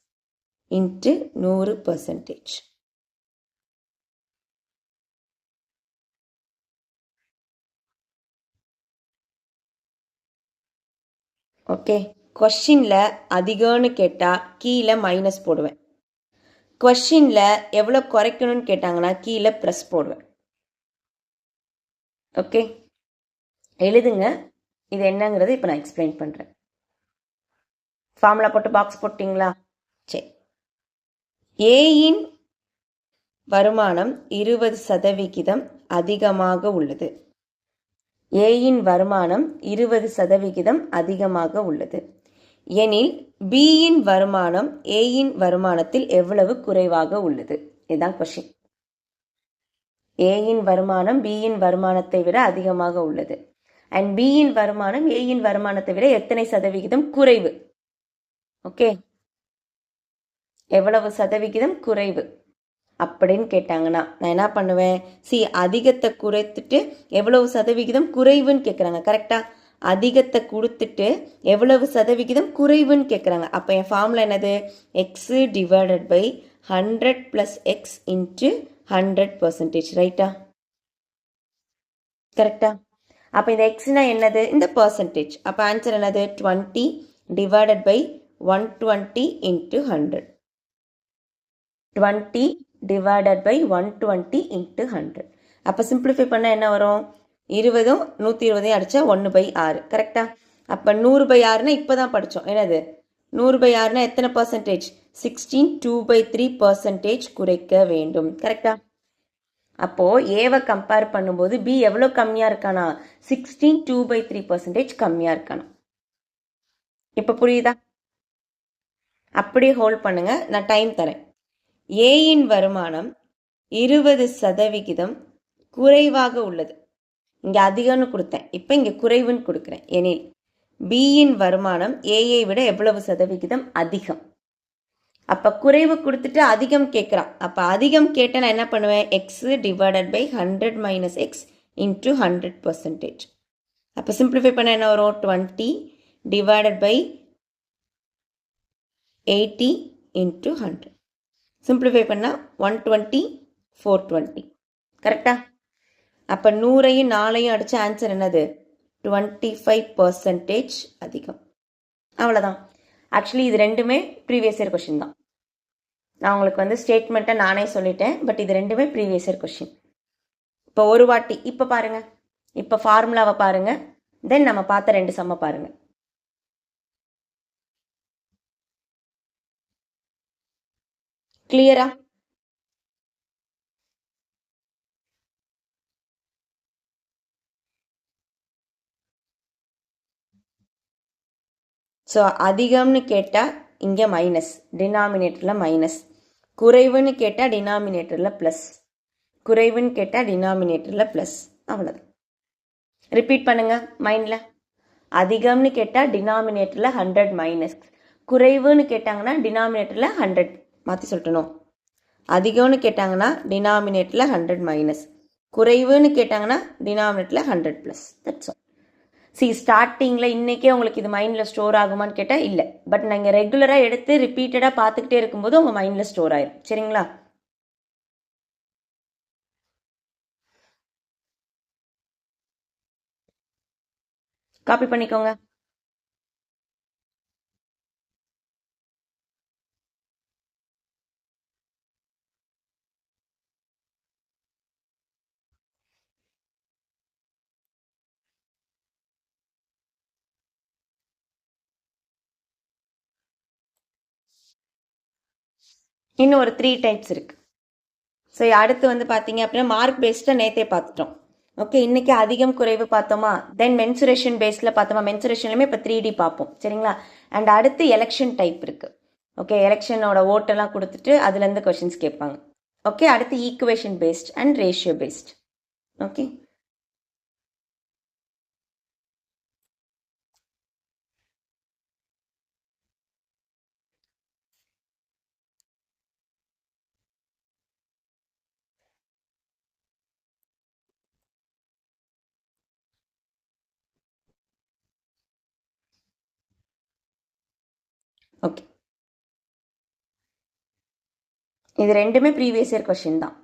into 100%. Okay, கொஸ்டின்ல அதிகம்னு கேட்டால் கீழே மைனஸ் போடுவேன். கொஸ்டின்ல எவ்வளோ குறைக்கணும்னு கேட்டாங்கன்னா கீழே ப்ளஸ் போடுவேன். ஓகே, எழுதுங்க. இது என்னங்கிறது இப்போ நான் எக்ஸ்பிளைன் பண்ணுறேன். ஃபார்முலா போட்டு பாக்ஸ் போட்டிங்களா? சரி, ஏயின் வருமானம் 20% அதிகமாக உள்ளது. ஏயின் வருமானம் 20% அதிகமாக உள்ளது எனில் பியின் வருமானம் ஏயின் வருமானத்தில் எவ்வளவு குறைவாக உள்ளது? இதுதான் கொஸ்டின். ஏயின் வருமானம் பியின் வருமானத்தை விட அதிகமாக உள்ளது அண்ட் பியின் வருமானம் ஏயின் வருமானத்தை விட எத்தனை சதவிகிதம் குறைவு? ஓகே, எவ்வளவு சதவிகிதம் குறைவு அப்படின்னு கேட்டாங்கன்னா நான் என்ன பண்ணுவேன், அதிகத்தை குறைத்துட்டு எவ்வளவு சதவிகிதம் குறைவுன்னு கேட்குறாங்க. கரெக்டா? அதிகத்தை கொடுத்துட்டு எவ்வளவு சதவிகிதம் குறைவுன்னு கேட்குறாங்க. அப்போ என் ஃபார்முலா என்னது, x divided by 100 + x into 100%. ரைட்டா? கரெக்டா? அப்போ இந்த எக்ஸ்னா என்னது, இந்த பர்சன்டேஜ். அப்போ ஆன்சர் என்னது, 20 divided by 120 into 100. 20 divided by 120 into 100. அப்போ சிம்பிளிஃபை பண்ணால் என்ன வரும், 20 120 அடித்தா 1/6. கரெக்டா? அப்போ 100/6னா இப்போ தான் படித்தோம். என்னது 100/6னா எத்தனை பர்சன்டேஜ், 16 2/3% குறைக்க வேண்டும். கரெக்டா? அப்போது ஏவை கம்பேர் பண்ணும்போது பி எவ்வளோ கம்மியாக இருக்கானா, 16 2/3% கம்மியாக இருக்கானா. இப்போ புரியுதா? அப்படியே ஹோல்ட் பண்ணுங்க, நான் டைம் தரேன். ஏயின் வருமானம் 20% குறைவாக உள்ளது. இங்கே அதிகம்னு கொடுத்தேன், இப்போ இங்கே குறைவுன்னு கொடுக்குறேன். எனில் பியின் வருமானம் ஏயை விட எவ்வளவு சதவிகிதம் அதிகம்? அப்போ குறைவு கொடுத்துட்டு அதிகம் கேட்குறான். அப்போ அதிகம் கேட்டால் நான் என்ன பண்ணுவேன், x divided by 100 - x into 100%. அப்போ சிம்பிளிஃபை பண்ண என்ன வரும், 20 டிவைடட் பை 80 இன்ட்டு 100. சிம்பிளிஃபை பண்ணால் 120 420. கரெக்டா? அப்போ 100ஐயும் 4ஐயும் அடித்த ஆன்சர் என்னது, 25% அதிகம். அவ்வளோதான். ஆக்சுவலி இது ரெண்டுமே ப்ரீவியஸ் இயர் கொஷின் தான். நான் உங்களுக்கு வந்து ஸ்டேட்மெண்ட்டை நானே சொல்லிட்டேன், பட் இது ரெண்டுமே ப்ரீவியஸ் இயர் கொஷின். இப்போ ஒரு வாட்டி இப்போ பாருங்க, இப்போ ஃபார்முலாவை பாருங்க, தென் நம்ம பார்த்த 2 சம்ம பாருங்க. கிளியரா? ஸோ அதிகம்னு கேட்டால் இங்கே மைனஸ், டினாமினேட்டரில் மைனஸ். குறைவுன்னு கேட்டால் டினாமினேட்டரில் ப்ளஸ், குறைவுன்னு கேட்டால் டினாமினேட்டரில் ப்ளஸ். அவ்வளோதான். ரிப்பீட் பண்ணுங்க மைண்டில். அதிகம்னு கேட்டால் டினாமினேட்டரில் 100 மைனஸ், குறைவுன்னு கேட்டாங்கன்னா டினாமினேட்டரில் 100 மாற்றி சொல்லணும். அதிகம்னு கேட்டாங்கன்னா டினாமினேட்டரில் 100 மைனஸ், குறைவுன்னு கேட்டாங்கன்னா டினாமினேட்டரில் 100 ப்ளஸ். That's all. ஸ்டார்டிங்கில் இன்றைக்கே உங்களுக்கு இது மைண்டில் ஸ்டோர் ஆகுமான்னு கேட்டால் இல்லை. பட் நீங்கள் ரெகுலராக எடுத்து ரிப்பீட்டடாக பார்த்துக்கிட்டே இருக்கும்போது உங்கள் மைண்டில் ஸ்டோர் ஆயிடும். சரிங்களா? காப்பி பண்ணிக்கோங்க. இன்னும் ஒரு 3 டைப்ஸ் இருக்குது. ஸோ அடுத்து வந்து பார்த்தீங்க அப்படின்னா மார்க் பேஸ்டாக நேற்றே பார்த்துட்டோம். ஓகே, இன்றைக்கி அதிகம் குறைவு பார்த்தோமா, தென் மென்சுரேஷன் பேஸில் பார்த்தோமா, மென்சுரேஷன்லையுமே இப்போ 3D பார்ப்போம். சரிங்களா? அண்ட் அடுத்து எலெக்ஷன் டைப் இருக்குது. ஓகே, எலெக்ஷனோட ஓட்டெல்லாம் கொடுத்துட்டு அதுலேருந்து கொஷின்ஸ் கேட்பாங்க. ஓகே, அடுத்து equation based and ratio based. Okay, okay, இது ரெண்டுமே ப்ரீவியஸ் இயர் கொஷின் தான்.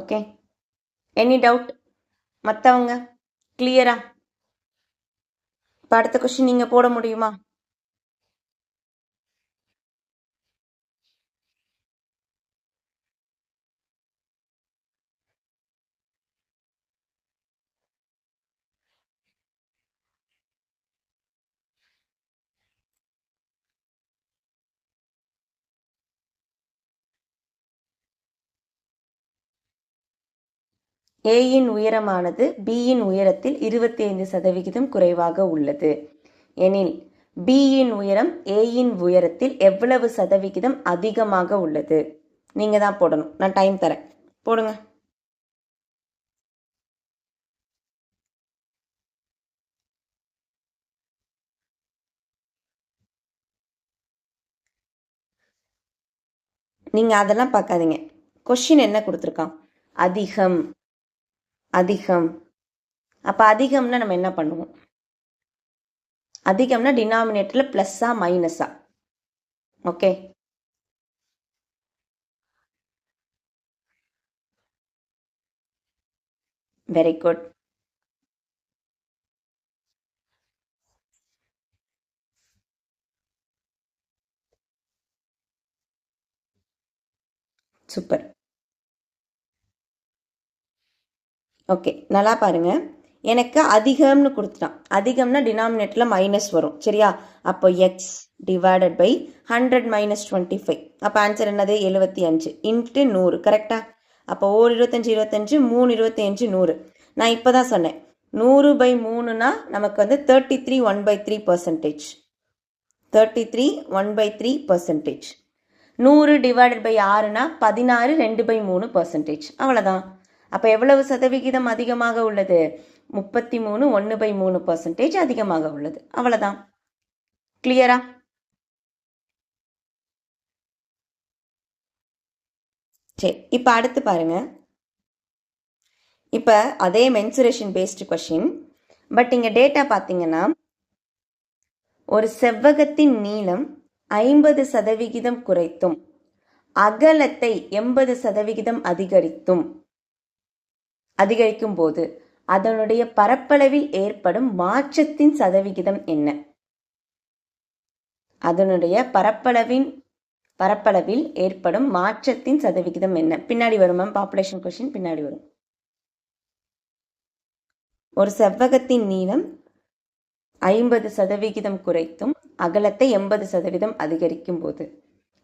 Okay, any doubt? மற்றவங்க கிளியரா? இப்போ அடுத்த கொஷின் நீங்கள் போட முடியுமா? ஏயின் உயரமானது பியின் உயரத்தில் 25% குறைவாக உள்ளது எனில் பியின் உயரம் ஏயின் உயரத்தில் எவ்வளவு சதவிகிதம் அதிகமாக உள்ளது? நீங்க தான் போடணும். நான் டைம் தரேன், போடுங்க. நீங்க அதெல்லாம் பார்க்காதீங்க. கொஸ்டின் என்ன கொடுத்துருக்கான்? அதிகம். அதிகம். அப்ப அதிகம்னா நம்ம என்ன பண்ணுவோம்? அதிகம்னா டினாமினேட்டர்ல பிளஸ்ஸா மைனஸா? Okay, very good. Super. Okay, நல்லா பாருங்க. எனக்கு அதிகம்னு கொடுத்துட்டான். அதிகம்னா டினாமினேட்டரில் மைனஸ் வரும். சரியா? அப்போ எக்ஸ் டிவைடட் பை 100 மைனஸ் 25. அப்போ ஆன்சர் என்னது? 75 இன்ட்டு 100. கரெக்டா? அப்போ 1 25 25, 3 25 100. நான் இப்போ தான் சொன்னேன் 100 பை 3னா நமக்கு வந்து 33 1/3%. 33 1/3%. 100 டிவைடட் பை 6னா 16 2/3%. அவ்வளோதான். அப்போ எவ்வளவு சதவிகிதம் அதிகமாக உள்ளது? 33 1/3% அதிகமாக உள்ளது. அவ்வளோதான். கிளியரா? சரி, இப்போ அடுத்து பாருங்க. இப்போ அதே மென்சுரேஷன் பேஸ்டு கொஷின். பட் இங்கே டேட்டா பார்த்தீங்கன்னா ஒரு செவ்வகத்தின் நீளம் 50% குறைத்தும் அகலத்தை 80% அதிகரிக்கும் போது அதனுடைய பரப்பளவில் ஏற்படும் மாற்றத்தின் சதவிகிதம் என்ன? அதனுடைய பரப்பளவில் ஏற்படும் மாற்றத்தின் சதவிகிதம் என்ன? பின்னாடி வரும் மேம், பாப்புலேஷன் கொஸ்டின் பின்னாடி வரும். ஒரு செவ்வகத்தின் நீளம் 50% குறைத்தும் அகலத்தை 80% அதிகரிக்கும் போது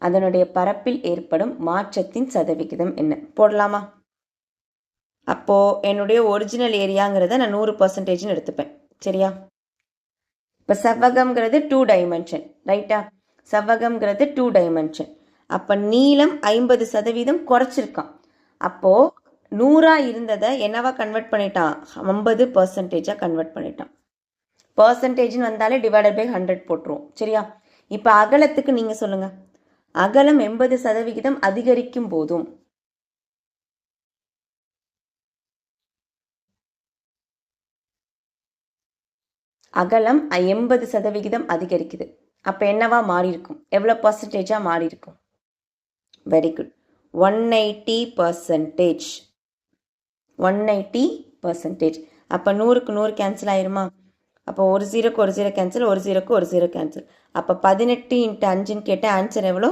அதனுடைய பரப்பில் ஏற்படும் மாற்றத்தின் சதவிகிதம் என்ன? போடலாமா? அப்போ என்னுடைய ஒரிஜினல் ஏரியாங்கிறத நான் 100% எடுத்துப்பேன். சரியா? இப்போ செவ்வகம்ங்கிறது 2 டைமென்ஷன், ரைட்டா? செவ்வகம்ங்கிறது 2 டைமென்ஷன். அப்போ நீளம் 50% குறைச்சிருக்கான். அப்போது 100 இருந்ததை என்னவா கன்வெர்ட் பண்ணிட்டான்? 50% கன்வெர்ட் பண்ணிட்டான். பர்சன்டேஜ்னு வந்தாலே டிவைடட் பை 100 போட்டுருவோம். சரியா? இப்போ அகலத்துக்கு நீங்கள் சொல்லுங்கள். அகலம் 80% அதிகரிக்கும் போதும் அகலம் 80% அதிகரிக்குது. அப்போ என்னவா மாறி இருக்கும்? எவ்வளோ பர்சன்டேஜாக மாறி இருக்கும்? Very good, 180%. 180%. அப்போ 100க்கு 100 கேன்சல் ஆயிருமா? அப்போ ஒரு 0க்கு ஒரு 0 கேன்சல், ஒரு 0க்கு ஒரு 0 கேன்சல். அப்போ 18 × 5ன்னு கேட்ட ஆன்சர் எவ்வளோ?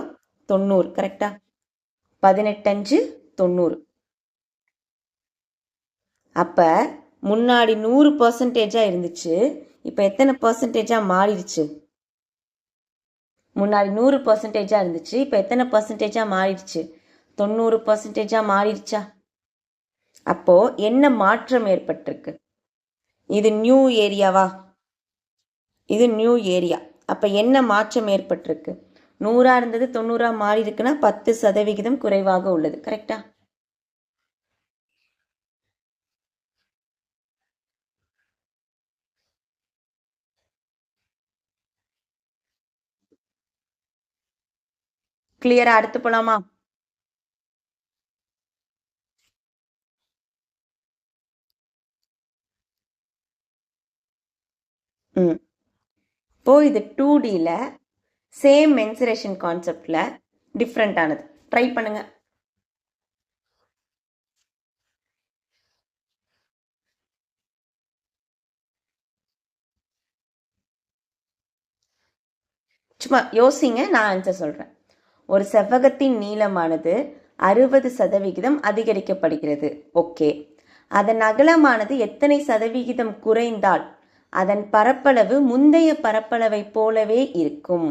90. கரெக்டா? 18×5 90. அப்போ முன்னாடி 100% இருந்துச்சு, இப்போ எத்தனை பர்சன்டேஜாக மாறிடுச்சு? முன்னாடி 100% இருந்துச்சு, இப்போ எத்தனை பர்சன்டேஜாக மாறிடுச்சு? 90% மாறிடுச்சா? அப்போ என்ன மாற்றம் ஏற்பட்டிருக்கு? இது நியூ ஏரியாவா? இது நியூ ஏரியா. அப்போ என்ன மாற்றம் ஏற்பட்டிருக்கு? 100 இருந்தது 90 மாறி இருக்குன்னா 10% குறைவாக உள்ளது. கரெக்டா? கிளியரா? அடுத்து போலாமா? இப்போ இது 2Dல சேம் மென்சுரேஷன் கான்செப்ட்ல டிஃப்ரெண்ட் ஆனது. ட்ரை பண்ணுங்க. சும்மா யோசிங்க, நான் ஆன்சர் சொல்றேன். ஒரு செவ்வகத்தின் நீளமானது 60% அதிகரிக்கப்படுகிறது. ஓகே, அதன் அகலமானது எத்தனை சதவிகிதம் குறைந்தால் அதன் பரப்பளவு முந்தைய பரப்பளவை போலவே இருக்கும்?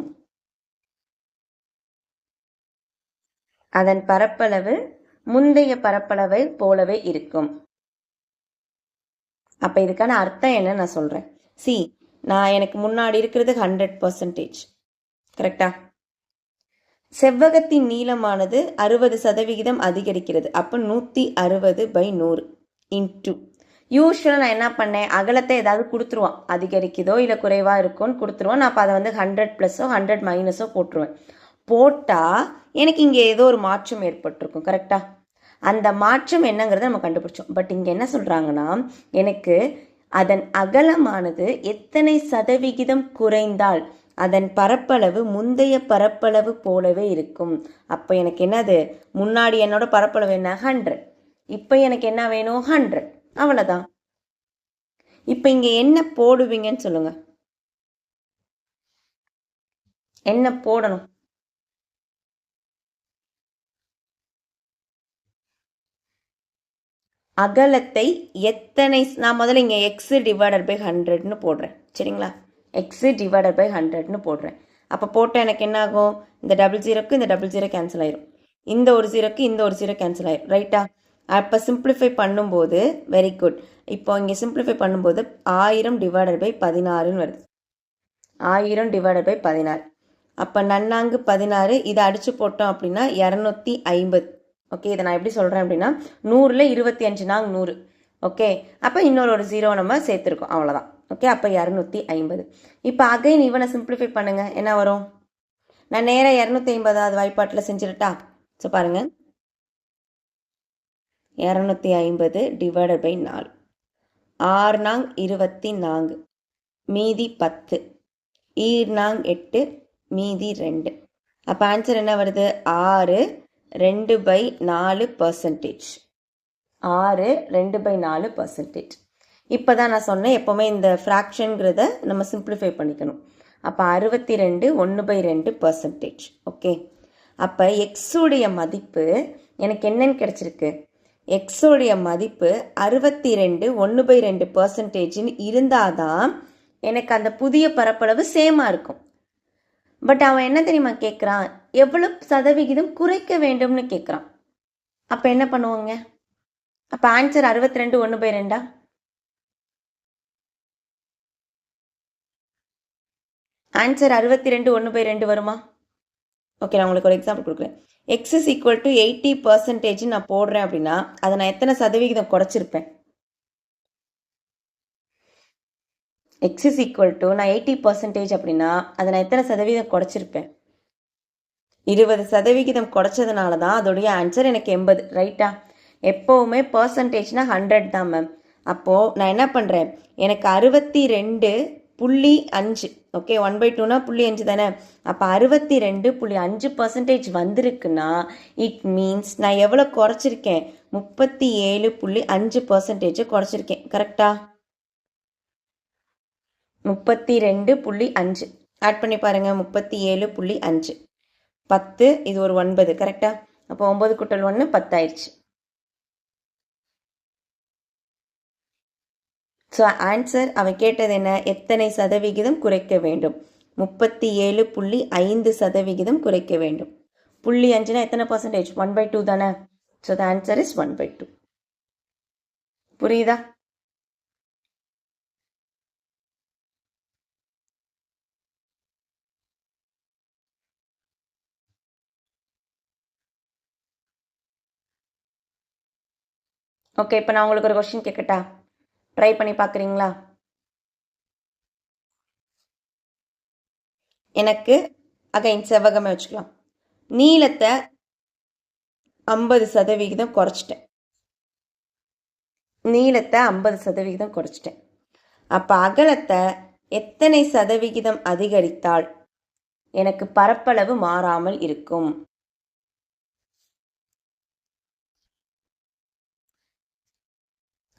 அதன் பரப்பளவு முந்தைய பரப்பளவை போலவே இருக்கும். அப்ப இதுக்கான அர்த்தம் என்ன நான் சொல்றேன். சி, நான் எனக்கு முன்னாடி இருக்கிறது 100%. கரெக்டா? செவ்வகத்தின் நீளமானது 60% அதிகரிக்கிறது. அப்போ 160/100 இன்ட்டு யூஸ்வலாக நான் என்ன பண்ணேன், அகலத்தை ஏதாவது கொடுத்துருவான், அதிகரிக்குதோ இல்லை குறைவாக இருக்கும்னு கொடுத்துருவான். நான் அப்போ அதை வந்து 100+ஓ 100- போட்டுருவேன். போட்டால் எனக்கு இங்கே ஏதோ ஒரு மாற்றம் ஏற்பட்டிருக்கும். கரெக்டா? அந்த மாற்றம் என்னங்கிறத நம்ம கண்டுபிடிச்சோம். பட் இங்கே என்ன சொல்கிறாங்கன்னா, எனக்கு அதன் அகலமானது எத்தனை சதவிகிதம் குறைந்தால் அதன் பரப்பளவு முந்தைய பரப்பளவு போலவே இருக்கும். அப்போ எனக்கு என்னது, முன்னாடி என்னோட பரப்பளவு என்ன? 100. இப்போ எனக்கு என்ன வேணும்? 100. அவ்வளோதான். இப்போ இங்கே என்ன போடுவீங்கன்னு சொல்லுங்க. என்ன போடணும்? அகலத்தை எத்தனை, நான் முதல்ல இங்கே x/100ன்னு போடுறேன். சரிங்களா? x/100ன்னு போடுறேன். அப்போ போட்டால் எனக்கு என்ன ஆகும்? இந்த 00க்கு இந்த 00 கேன்சல் ஆயிரும், இந்த ஒரு 0க்கு இந்த ஒரு 0 கேன்சல் ஆயிரும். ரைட்டா? அப்போ சிம்பிளிஃபை பண்ணும்போது, வெரி குட், இப்போ இங்கே சிம்பிளிஃபை பண்ணும்போது 1000/16ன்னு வருது. 1000/16. அப்போ நன்னாங்கு 16, இதை அடித்து போட்டோம் அப்படின்னா 250. ஓகே, இதை நான் எப்படி சொல்கிறேன் அப்படின்னா, 100ல் 25 நாங்க 100. ஓகே, அப்போ இன்னொரு ஒரு 0 நம்ம சேர்த்துருக்கோம், அவ்வளோதான். ஓகே, அப்போ 250. இப்போ அகைன் இவனை சிம்பிளிஃபை பண்ணுங்க, என்ன வரும்? நான் நேராக 250வது வாய்ப்பாட்டில் செஞ்சுருட்டா? ஸோ பாருங்கள், 250/4. 6 நாங் 24, மீதி 10, ஈர் நாங் 8, மீதி 2. அப்போ ஆன்சர் என்ன வருது? 6 2/4%. 6 2/4%. இப்போ தான் நான் சொன்னேன், எப்போவுமே இந்த ஃப்ராக்ஷனுங்கிறத நம்ம சிம்பிளிஃபை பண்ணிக்கணும். அப்போ 62 1/2%. ஓகே, அப்போ எக்ஸுடைய மதிப்பு எனக்கு என்னன்னு கிடச்சிருக்கு? எக்ஸுடைய மதிப்பு 62 1/2%ன்னு இருந்தால் தான் எனக்கு அந்த புதிய பரப்பளவு சேமாக இருக்கும். பட் அவன் என்ன தெரியுமா கேட்குறான்? எவ்வளவு சதவிகிதம் குறைக்க வேண்டும்னு கேட்குறான். அப்போ என்ன பண்ணுவாங்க? அப்போ ஆன்சர் 62 1/2. ஆன்சர் 62 1/2 வருமா? ஓகே, நான் உங்களுக்கு ஒரு எக்ஸாம்பிள் கொடுக்குறேன். எக்ஸ் இஸ் ஈக்குவல் டு 80% நான் போடுறேன் அப்படின்னா அதை நான் எத்தனை சதவிகிதம் குறைச்சிருப்பேன்? எக்ஸ் இஸ் ஈக்குவல் டு நான் 80% அப்படின்னா அதை நான் எத்தனை சதவீதம் குறைச்சிருப்பேன்? 20% குறைச்சதுனால தான் அதோடைய ஆன்சர் எனக்கு 80, ரைட்டா? எப்போவுமே பர்சன்டேஜ்னா 100 தான் மேம். அப்போது நான் என்ன பண்ணுறேன், எனக்கு 62.5, ஓகே, 1/2னா 0.5 தானே. அப்போ 62.5% வந்திருக்குன்னா இட் மீன்ஸ் நான் எவ்வளோ குறைச்சிருக்கேன்? 37.5% குறைச்சிருக்கேன், கரெக்டா? 32.5 ஆட் பண்ணி பாருங்கள். 37.5 10, இது ஒரு 9, கரெக்டா? அப்போ 9 கூட்டல் 1 10 ஆயிடுச்சு. ஸோ ஆன்சர் அவன் கேட்டது என்ன? எத்தனை சதவிகிதம் குறைக்க வேண்டும்? 37.5% குறைக்க வேண்டும். 0.5னா எத்தனை பர்சன்டேஜ்? 1/2 தானே. So the answer is 1/2. புரியுதா? ஓகே, இப்போ நான் உங்களுக்கு ஒரு கொஸ்டின் கேட்கட்டா? ட்ரை பண்ணி பார்க்குறீங்களா? எனக்கு அகைன் செவ்வகமே வச்சுக்கலாம். நீளத்தை 50% குறைச்சிட்டேன். நீளத்தை 50% குறைச்சிட்டேன். அப்போ அகலத்தை எத்தனை சதவிகிதம் அதிகரித்தால் எனக்கு பரப்பளவு மாறாமல் இருக்கும்?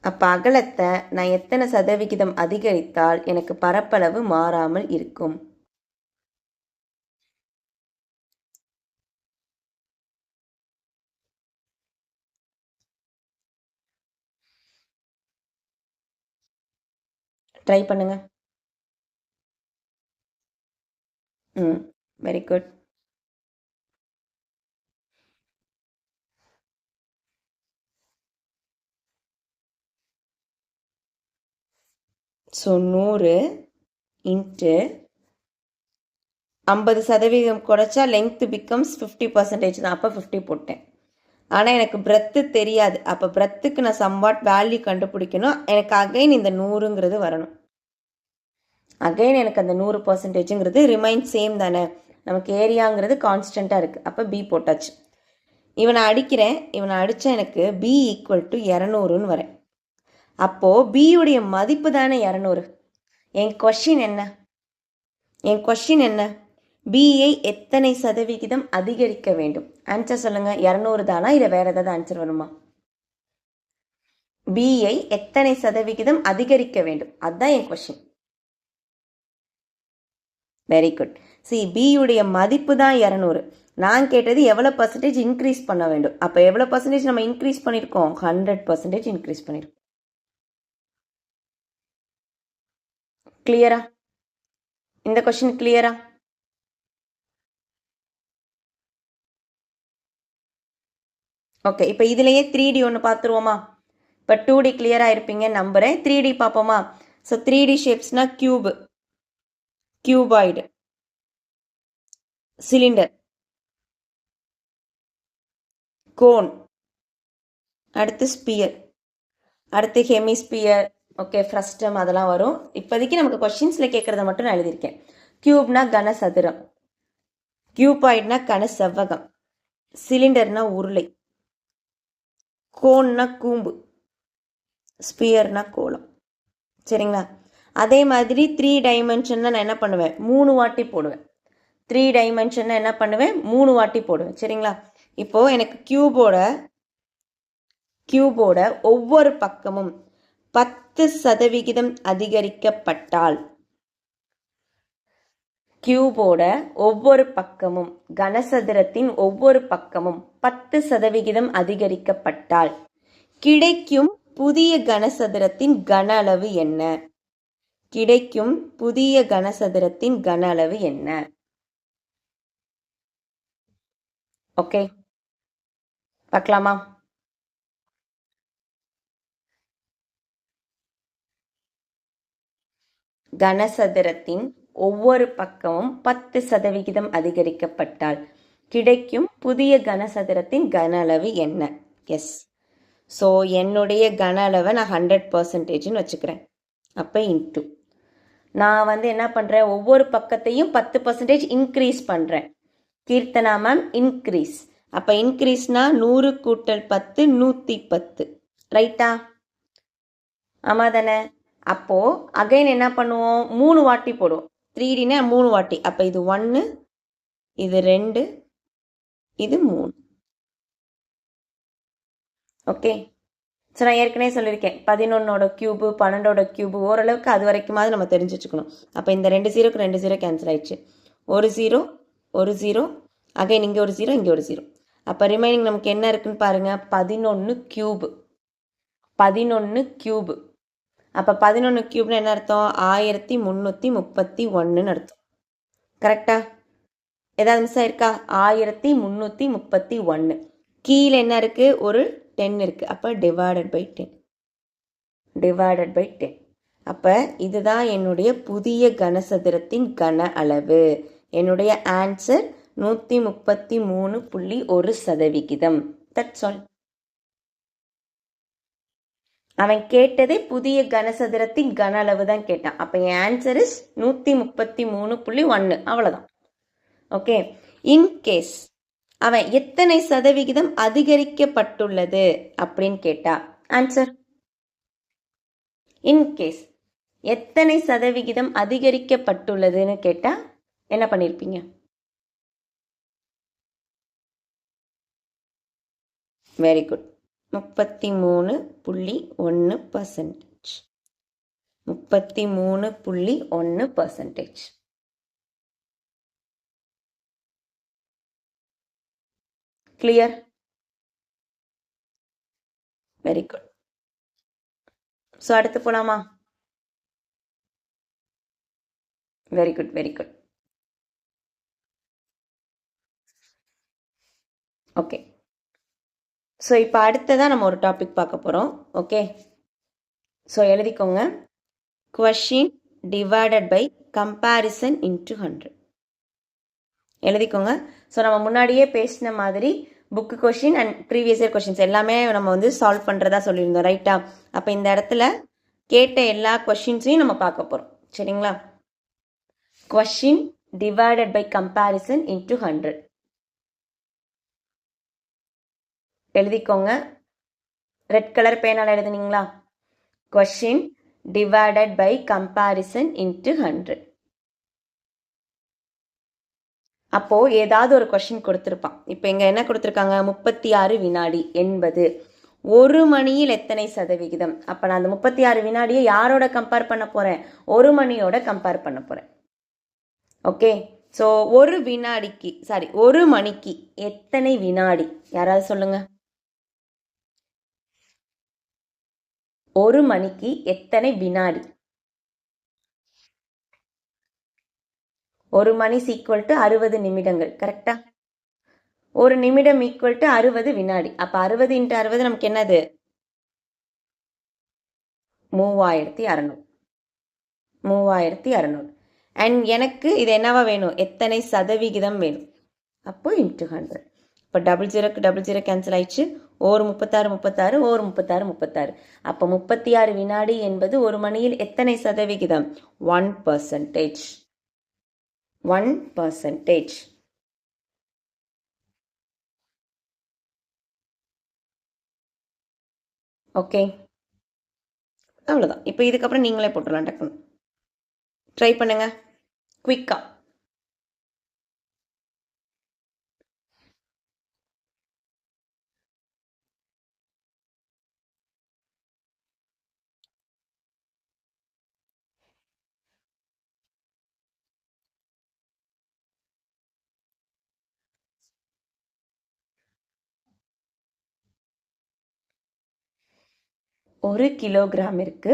அப்போ அகலத்தை நான் எத்தனை சதவிகிதம் அதிகரித்தால் எனக்கு பரப்பளவு மாறாமல் இருக்கும்? ட்ரை பண்ணுங்க. Very good. ஸோ 100 இன்ட்டு 50% குறைச்சா லென்த் பிகம்ஸ் 50% தான். அப்போ 50 போட்டேன். ஆனால் எனக்கு பிரெத்து தெரியாது. அப்போ பிரெத்துக்கு நான் சம்வாட் வேல்யூ கண்டுபிடிக்கணும். எனக்கு அகைன் இந்த 100ங்கிறது வரணும். அகைன் எனக்கு அந்த 100%ங்கிறது ரிமைன் சேம் தானே. நமக்கு ஏரியாங்கிறது கான்ஸ்டண்ட்டாக இருக்குது. அப்போ பி போட்டாச்சு. இவனை அடிக்கிறேன். இவனை அடித்தா எனக்கு பி ஈக்குவல் டு 200ன்னு வரேன். அப்போது பியுடைய மதிப்பு தானே 200. என் கொஷின் என்ன? பியை எத்தனை சதவிகிதம் அதிகரிக்க வேண்டும்? ஆன்சர் சொல்லுங்க. 200 தானா, இல்லை வேற ஏதாவது ஆன்சர் வருமா? பியை எத்தனை சதவிகிதம் அதிகரிக்க வேண்டும், அதுதான் என் கொஸ்டின். Very good. சி, பியுடைய மதிப்பு தான் 200. நான் கேட்டது எவ்வளோ பர்சன்டேஜ் இன்க்ரீஸ் பண்ண வேண்டும். அப்போ எவ்வளோ பர்சன்டேஜ் நம்ம இன்க்ரீஸ் பண்ணியிருக்கோம்? 100% இன்க்ரீஸ் பண்ணியிருக்கோம். கிளியரா? இந்த கொஸ்டின் கிளியரா? ஓகே, இப்போ இதுலேயே 3D ஒன்று பார்த்துருவோமா? இப்போ 2D கிளியராக இருப்பீங்க நம்புகிறேன். 3D பார்ப்போமா? ஸோ 3D ஷேப்ஸ்னா கியூபாய்டு, சிலிண்டர், கோன், அடுத்து ஸ்பியர், அடுத்து ஹெமிஸ்பியர், ஓகே, ஃப்ரஸ்டம், அதெல்லாம் வரும். இப்போதைக்கு நமக்கு கொஸ்டின்ஸில் கேட்குறத மட்டும் நான் எழுதியிருக்கேன். கியூப்னா கனசதுரம், கியூபாய்டுனா கன செவ்வகம், சிலிண்டர்னா உருளை, கோன்னா கூம்பு, ஸ்பியர்னா கோலம். சரிங்களா? அதே மாதிரி 3 டைமென்ஷன்னா நான் என்ன பண்ணுவேன்? 3 வாட்டி போடுவேன். 3 டைமென்ஷன்னா என்ன பண்ணுவேன்? 3 வாட்டி போடுவேன். சரிங்களா? இப்போது எனக்கு கியூபோட ஒவ்வொரு பக்கமும் 10% அதிகரிக்கப்பட்டால், கியூபோட ஒவ்வொரு பக்கமும், கனசதுரத்தின் ஒவ்வொரு பக்கமும் 10% அதிகரிக்கப்பட்டால் கிடைக்கும் புதிய கனசதுரத்தின் கன அளவு என்ன? கிடைக்கும் புதிய கனசதுரத்தின் கன அளவு என்ன? ஓகே, பார்க்கலாமா? கனசதுரத்தின் ஒவ்வொரு பக்கமும் 10% அதிகரிக்கப்பட்டால் கிடைக்கும் புதிய கனசதுரத்தின் கன அளவு என்ன? எஸ். ஸோ என்னுடைய கன அளவை நான் 100%ன்னு வச்சுக்கிறேன். அப்போ இன்ட்டு நான் என்ன பண்ணுறேன், ஒவ்வொரு பக்கத்தையும் 10% இன்க்ரீஸ் பண்ணுறேன். Keerthana ma'am increase. அப்போ இன்க்ரீஸ்னா 100 கூட்டல் 10 110. ரைட்டா? ஆமாம் தானே? அப்போது அகைன் என்ன பண்ணுவோம், 3 வாட்டி போடுவோம். 3Dனா 3 வாட்டி. அப்போ இது 1, இது 2, இது 3. ஓகே. ஸோ நான் ஏற்கனவே சொல்லியிருக்கேன், 11ஓட கியூபு 12ஓட கியூபு ஓரளவுக்கு அது வரைக்குமாவது நம்ம தெரிஞ்சு வச்சுக்கணும். அப்போ இந்த 2 0க்கு 2 0 கேன்சல் ஆயிடுச்சு. ஒரு 0 ஒரு 0, அகைன் இங்கே ஒரு 0 இங்கே ஒரு 0. அப்போ ரிமைனிங் நமக்கு என்ன இருக்குன்னு பாருங்கள், 11 கியூபு. 11 கியூபு. அப்போ 11 கியூப்னு என்ன அர்த்தம், 1331ன்னு அர்த்தம். கரெக்டா? ஏதாவது மிஸ் ஆயிருக்கா? 1331. கீழே என்ன இருக்குது, ஒரு 10 இருக்குது. அப்போ டிவைடட் பை 10. Divided by 10. அப்போ இதுதான் என்னுடைய புதிய கனசதுரத்தின் கன அளவு. என்னுடைய ஆன்சர் 133.1%. That's all. அவன் கேட்டதே புதிய கனசதுரத்தின் கன அளவு தான் கேட்டான். அப்போ என் ஆன்சர் இஸ் 133.1. அவ்வளோதான். ஓகே. இன்கேஸ் அவன் எத்தனை சதவிகிதம் அதிகரிக்கப்பட்டுள்ளது அப்படின்னு கேட்டா ஆன்சர். இன்கேஸ் எத்தனை சதவிகிதம் அதிகரிக்கப்பட்டுள்ளதுன்னு கேட்டா என்ன பண்ணியிருப்பீங்க? Very good. 33.1%. 33.1%. Clear? Very good. So அடுத்து போலாமா? Very good very good. Okay. So இப்போ அடுத்ததான் நம்ம ஒரு டாபிக் பார்க்க போகிறோம். ஓகே. ஸோ எழுதிக்கோங்க, question divided by comparison into 100. எழுதிக்கோங்க. ஸோ நம்ம முன்னாடியே பேசின மாதிரி book question and previous year questions எல்லாமே நம்ம சால்வ் பண்ணுறதா சொல்லியிருந்தோம். ரைட்டா? அப்போ இந்த இடத்துல கேட்ட எல்லா கொஷின்ஸையும் நம்ம பார்க்க போகிறோம். சரிங்களா? Question divided by comparison into 100 எழுதிக்கோங்க. ரெட் கலர் பேனால் எழுதுனீங்களா? Question divided by comparison into 100. அப்போ ஏதாவது ஒரு கொஷின் கொடுத்துருப்பான். இப்போ இங்க என்ன கொடுத்துருக்காங்க, 36 வினாடி என்பது 1 மணியில் எத்தனை சதவிகிதம். அப்போ நான் அந்த 36 வினாடியை யாரோட கம்பேர் பண்ண போறேன், 1 மணியோட கம்பேர் பண்ண போறேன். ஓகே. ஸோ ஒரு மணிக்கு எத்தனை வினாடி, யாராவது சொல்லுங்க. 1 மணிக்கு எத்தனை வினாடி? 1 மணி ஈக்குவல் டு 60 நிமிடங்கள். கரெக்டா? ஒரு நிமிடம் ஈக்குவல் டு 60 வினாடி. அப்ப 60 × 60 நமக்கு என்னது, 3600. 3600. அண்ட் எனக்கு இது என்னவா வேணும், எத்தனை சதவிகிதம் வேணும். அப்போ இன்ட்டு 100. இப்போ 00க்கு 00 கேன்சல் ஆயிடுச்சு. ஒரு 36 36, ஒரு 36 36. அப்போ 36 வினாடி என்பது ஒரு மணியில் எத்தனை சதவிகிதம், 1%. 1%. ஓகே. அவ்வளோதான். இப்போ இதுக்கப்புறம் நீங்களே போட்டுடலாம். டக்குன்னு ட்ரை பண்ணுங்க குவிக்கா. ஒரு கிலோகிராமிற்கு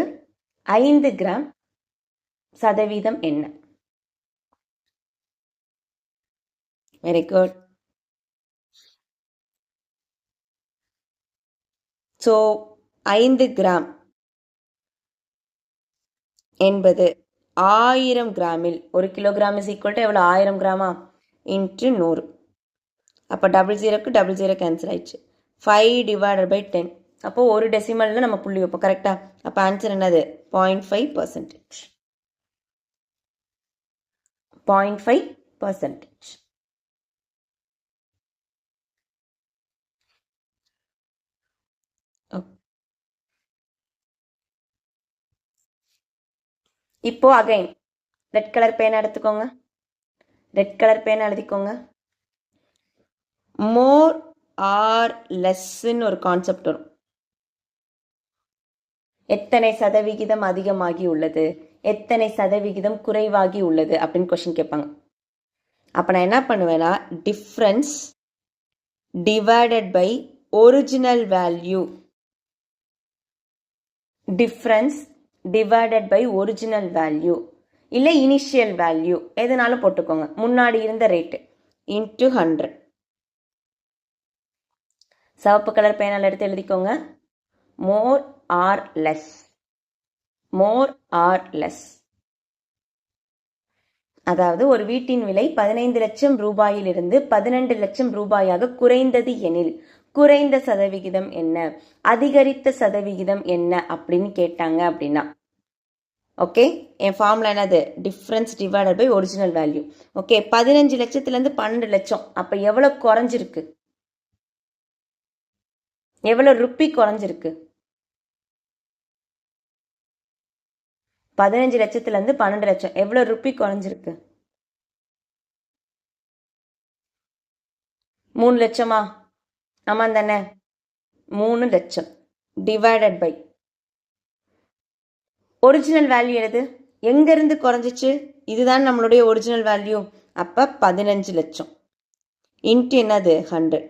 5 கிராம் சதவீதம் என்ன? Very good. ஸோ 5 கிராம் என்பது 1000 கிராமில் 1 கிலோகிராம் இஸ் ஈக்குவல் டு எவ்வளோ 1000 கிராமா இன்ட்டு 100. அப்போ 00 கேன்சல் ஆயிடுச்சு. 5 டிவைடட் பை 10. அப்போது ஒரு டெசிமலில் நம்ம புள்ளி வைப்போம் கரெக்டாக. அப்போ ஆன்சர் என்னது 0.5%. 0.5%. இப்போ அகைன் ரெட் கலர் பேனா எடுத்துக்கோங்க. ரெட் கலர் பேனா எழுதிக்கோங்க. மோர் ஆர் லெஸ்ன்னு ஒரு கான்செப்ட் வரும். எத்தனை சதவிகிதம் அதிகமாகி உள்ளது, எத்தனை சதவிகிதம் குறைவாகி உள்ளது அப்படின்னு கொஸ்டின் கேட்பாங்க. அப்போ நான் என்ன பண்ணுவேன்னா difference divided by original value, difference divided by original value இல்லை இனிஷியல் வேல்யூ எதுனாலும் போட்டுக்கோங்க, முன்னாடி இருந்த ரேட்டு இன்ட்டு 100. சிவப்பு கலர் பேனால் எடுத்து எழுதிக்கோங்க. More or less, more or less. அதாவது ஒரு வீட்டின் விலை 15 லட்சம் ரூபாயிலிருந்து 12 லட்சம் ரூபாயாக குறைந்தது எனில் குறைந்த சதவிகிதம் என்ன, அதிகரித்த சதவிகிதம் என்ன அப்படின்னு கேட்டாங்க அப்படின்னா, ஓகே என் ஃபார்முலா என்னது difference divided by original value. Okay 15 லட்சத்துலேருந்து 12 லட்சம், அப்போ எவ்வளோ குறைஞ்சிருக்கு, எவ்வளோ ருப்பி குறைஞ்சிருக்கு? 15 லட்சத்துலேருந்து 12 லட்சம் எவ்வளோ ருப்பி குறைஞ்சிருக்கு? 3 லட்சமா? ஆமாம் தானே, 3 லட்சம் டிவைடட் பை ஒரிஜினல் வேல்யூ எது, எங்கேருந்து குறைஞ்சிச்சு, இதுதான் நம்மளுடைய ஒரிஜினல் வேல்யூ. அப்போ 15 லட்சம் இன்ட்டு என்னது 100,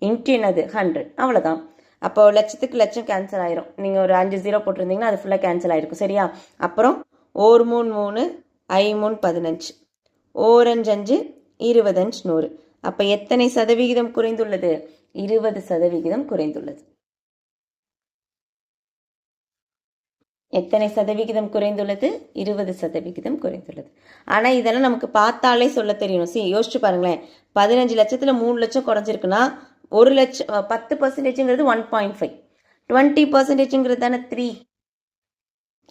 இன்ட்டு என்னது 100, அவ்வளோதான். அப்போ லட்சத்துக்கு லட்சம் கேன்சல் ஆயிரும். நீங்கள் ஒரு 5 0 போட்டிருந்தீங்கன்னா அது ஃபுல்லாக கேன்சல் ஆயிருக்கும் சரியா. அப்புறம் 1 3 3 5 3 15, 1 5 5 20 5 100. அப்போ எத்தனை சதவிகிதம் குறைந்துள்ளது? 20% குறைந்துள்ளது. எத்தனை சதவிகிதம் குறைந்துள்ளது? 20% குறைந்துள்ளது. ஆனால் இதெல்லாம் நமக்கு பார்த்தாலே சொல்ல தெரியணும். யோசிச்சு பாருங்களேன், 15 லட்சத்தில் 3 லட்சம் குறைஞ்சிருக்குன்னா 1 லட்சம் 10%ங்கிறது 1.5, 20%ங்கிறது தானே 3.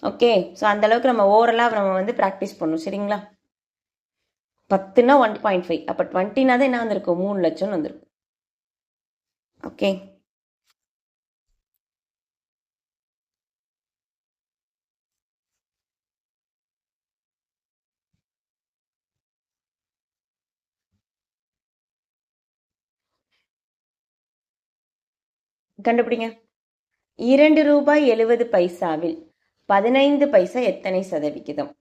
ஓகே, ஸோ அந்த அளவுக்கு நம்ம ஓவரலாக நம்ம வந்து ப்ராக்டிஸ் பண்ணணும் சரிங்களா. 10னா 1.5, அப்போ 20னா தான் என்ன வந்திருக்கும் 3 லட்சம்னு வந்திருக்கும். ஓகே, கண்டுபிடிங்க. 2 ரூபாய் 70 பைசாவில் 15 பைசா எத்தனை சதவிகிதம்?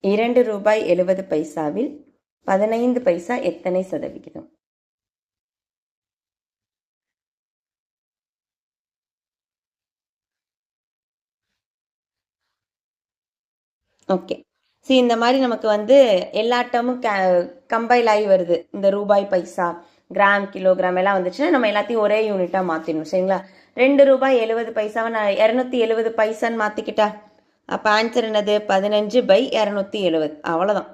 ₹2.70 பைசாவில் 15 பைசா எத்தனை சதவிகிதம்? ஓகே, சரி இந்த மாதிரி நமக்கு வந்து எல்லா டேர்மும் கம்பைல் ஆகி வருது. இந்த ரூபாய் பைசா கிராம் கிலோகிராம் எல்லாம் வந்துச்சுன்னா நம்ம எல்லாத்தையும் ஒரே யூனிட்டாக மாற்றிடணும் சரிங்களா. ₹2.70 பைசாவை நான் 270 பைசான்னு மாற்றிக்கிட்டா அப்போ ஆன்சர் என்னது 15/270, அவ்வளோதான்.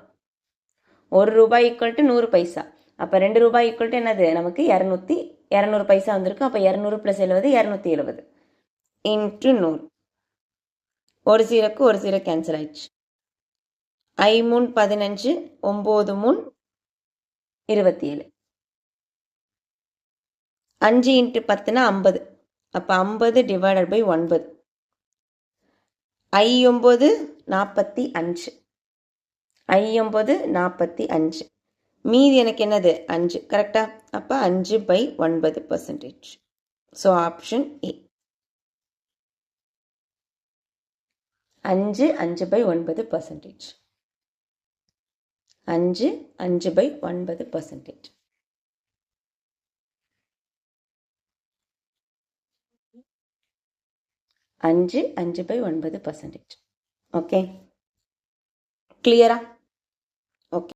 1 ரூபாய் ஈக்குவல் டு 100 பைசா. அப்போ 2 ரூபாய் ஈக்குவல் டு என்னது நமக்கு 200 பைசா வந்திருக்கும். அப்போ 200 + 70 270 இன்ட்டு 100. ஒரு 0க்கு ஒரு 0 கேன்சல் ஆயிடுச்சு. 5 3 15, 9 3 27. 5 × 10னா 50. அப்போ 50 டிவைடட் பை 9. 9 45, 9 45. மீதி எனக்கு என்னது 5 கரெக்டா. அப்போ 5/9%. So option A 5/9%. 5/9%. அஞ்சு 5/9%. ஓகே, கிளியரா?